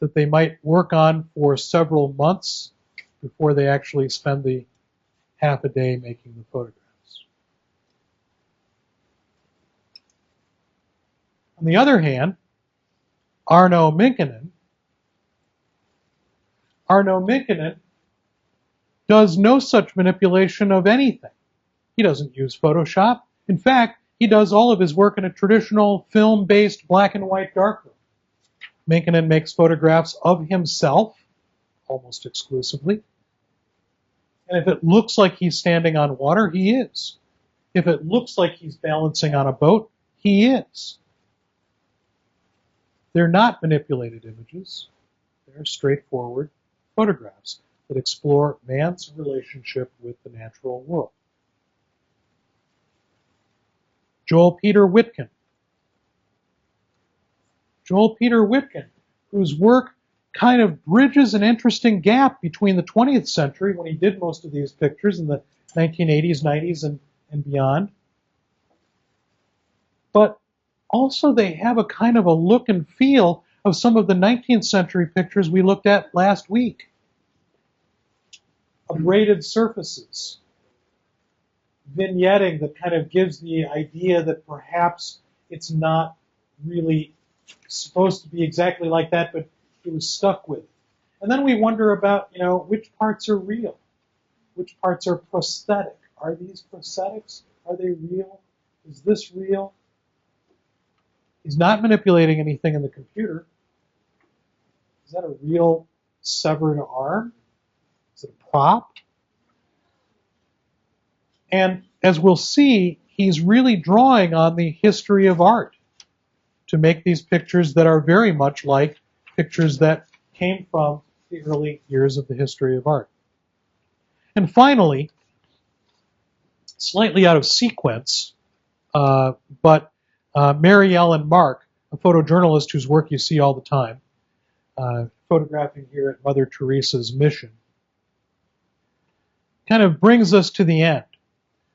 that they might work on for several months before they actually spend the half a day making the photographs. On the other hand, Arno Minkkinen does no such manipulation of anything. He doesn't use Photoshop. In fact, he does all of his work in a traditional film-based black and white darkroom. Minkkinen makes photographs of himself, almost exclusively. And if it looks like he's standing on water, he is. If it looks like he's balancing on a boat, he is. They're not manipulated images. They're straightforward photographs that explore man's relationship with the natural world. Joel Peter Witkin. Joel Peter Witkin, whose work kind of bridges an interesting gap between the 20th century, when he did most of these pictures in the 1980s, 90s, and beyond. But also they have a kind of a look and feel of some of the 19th century pictures we looked at last week. Abraded surfaces. Vignetting that kind of gives the idea that perhaps it's not really supposed to be exactly like that, but he was stuck with it. And then we wonder about, which parts are real? Which parts are prosthetic? Are these prosthetics? Are they real? Is this real? He's not manipulating anything in the computer. Is that a real severed arm? Is it a prop? And as we'll see, he's really drawing on the history of art. to make these pictures that are very much like pictures that came from the early years of the history of art. And finally, slightly out of sequence, but Mary Ellen Mark, a photojournalist whose work you see all the time, photographing here at Mother Teresa's mission, kind of brings us to the end.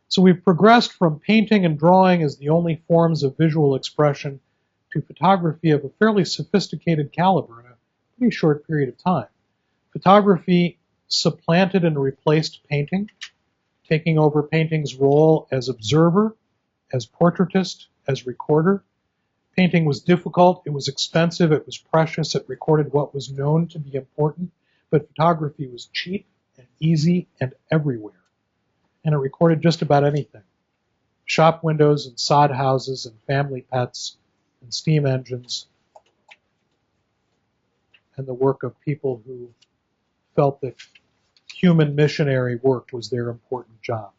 So we've progressed from painting and drawing as the only forms of visual expression to photography of a fairly sophisticated caliber in a pretty short period of time. Photography supplanted and replaced painting, taking over painting's role as observer, as portraitist, as recorder. Painting was difficult, it was expensive, it was precious, it recorded what was known to be important, but photography was cheap and easy and everywhere. And it recorded just about anything. Shop windows and sod houses and family pets and steam engines and the work of people who felt that human missionary work was their important job.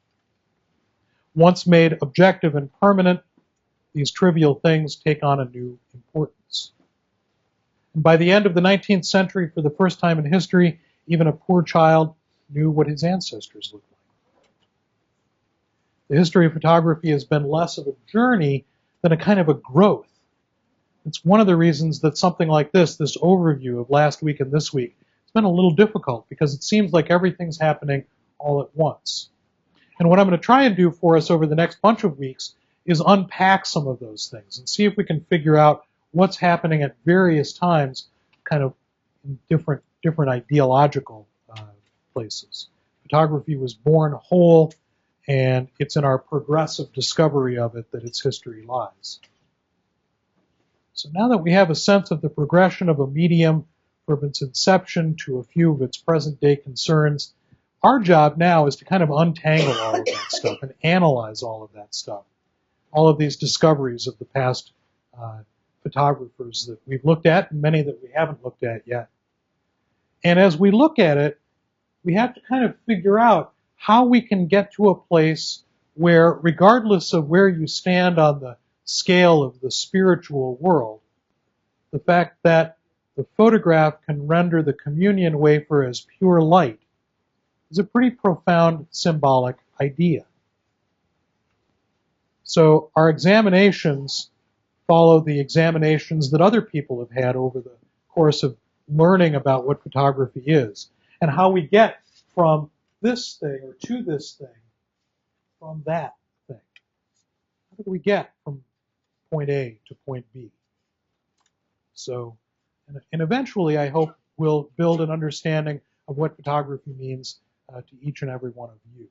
Once made objective and permanent, these trivial things take on a new importance. And by the end of the 19th century, for the first time in history, even a poor child knew what his ancestors looked like. The history of photography has been less of a journey than a kind of a growth. It's one of the reasons that something like this overview of last week and this week, it's been a little difficult because it seems like everything's happening all at once. And what I'm going to try and do for us over the next bunch of weeks is unpack some of those things and see if we can figure out what's happening at various times, kind of in different ideological places. Photography was born whole, and it's in our progressive discovery of it that its history lies. So now that we have a sense of the progression of a medium from its inception to a few of its present-day concerns, our job now is to kind of untangle all of that stuff and analyze all of that stuff, all of these discoveries of the past photographers that we've looked at and many that we haven't looked at yet. And as we look at it, we have to kind of figure out how we can get to a place where, regardless of where you stand on the scale of the spiritual world, the fact that the photograph can render the communion wafer as pure light is a pretty profound symbolic idea. So our examinations follow the examinations that other people have had over the course of learning about what photography is and how we get from this thing or to this thing from that thing. How do we get from point A to point B? So, and eventually I hope we'll build an understanding of what photography means to each and every one of you.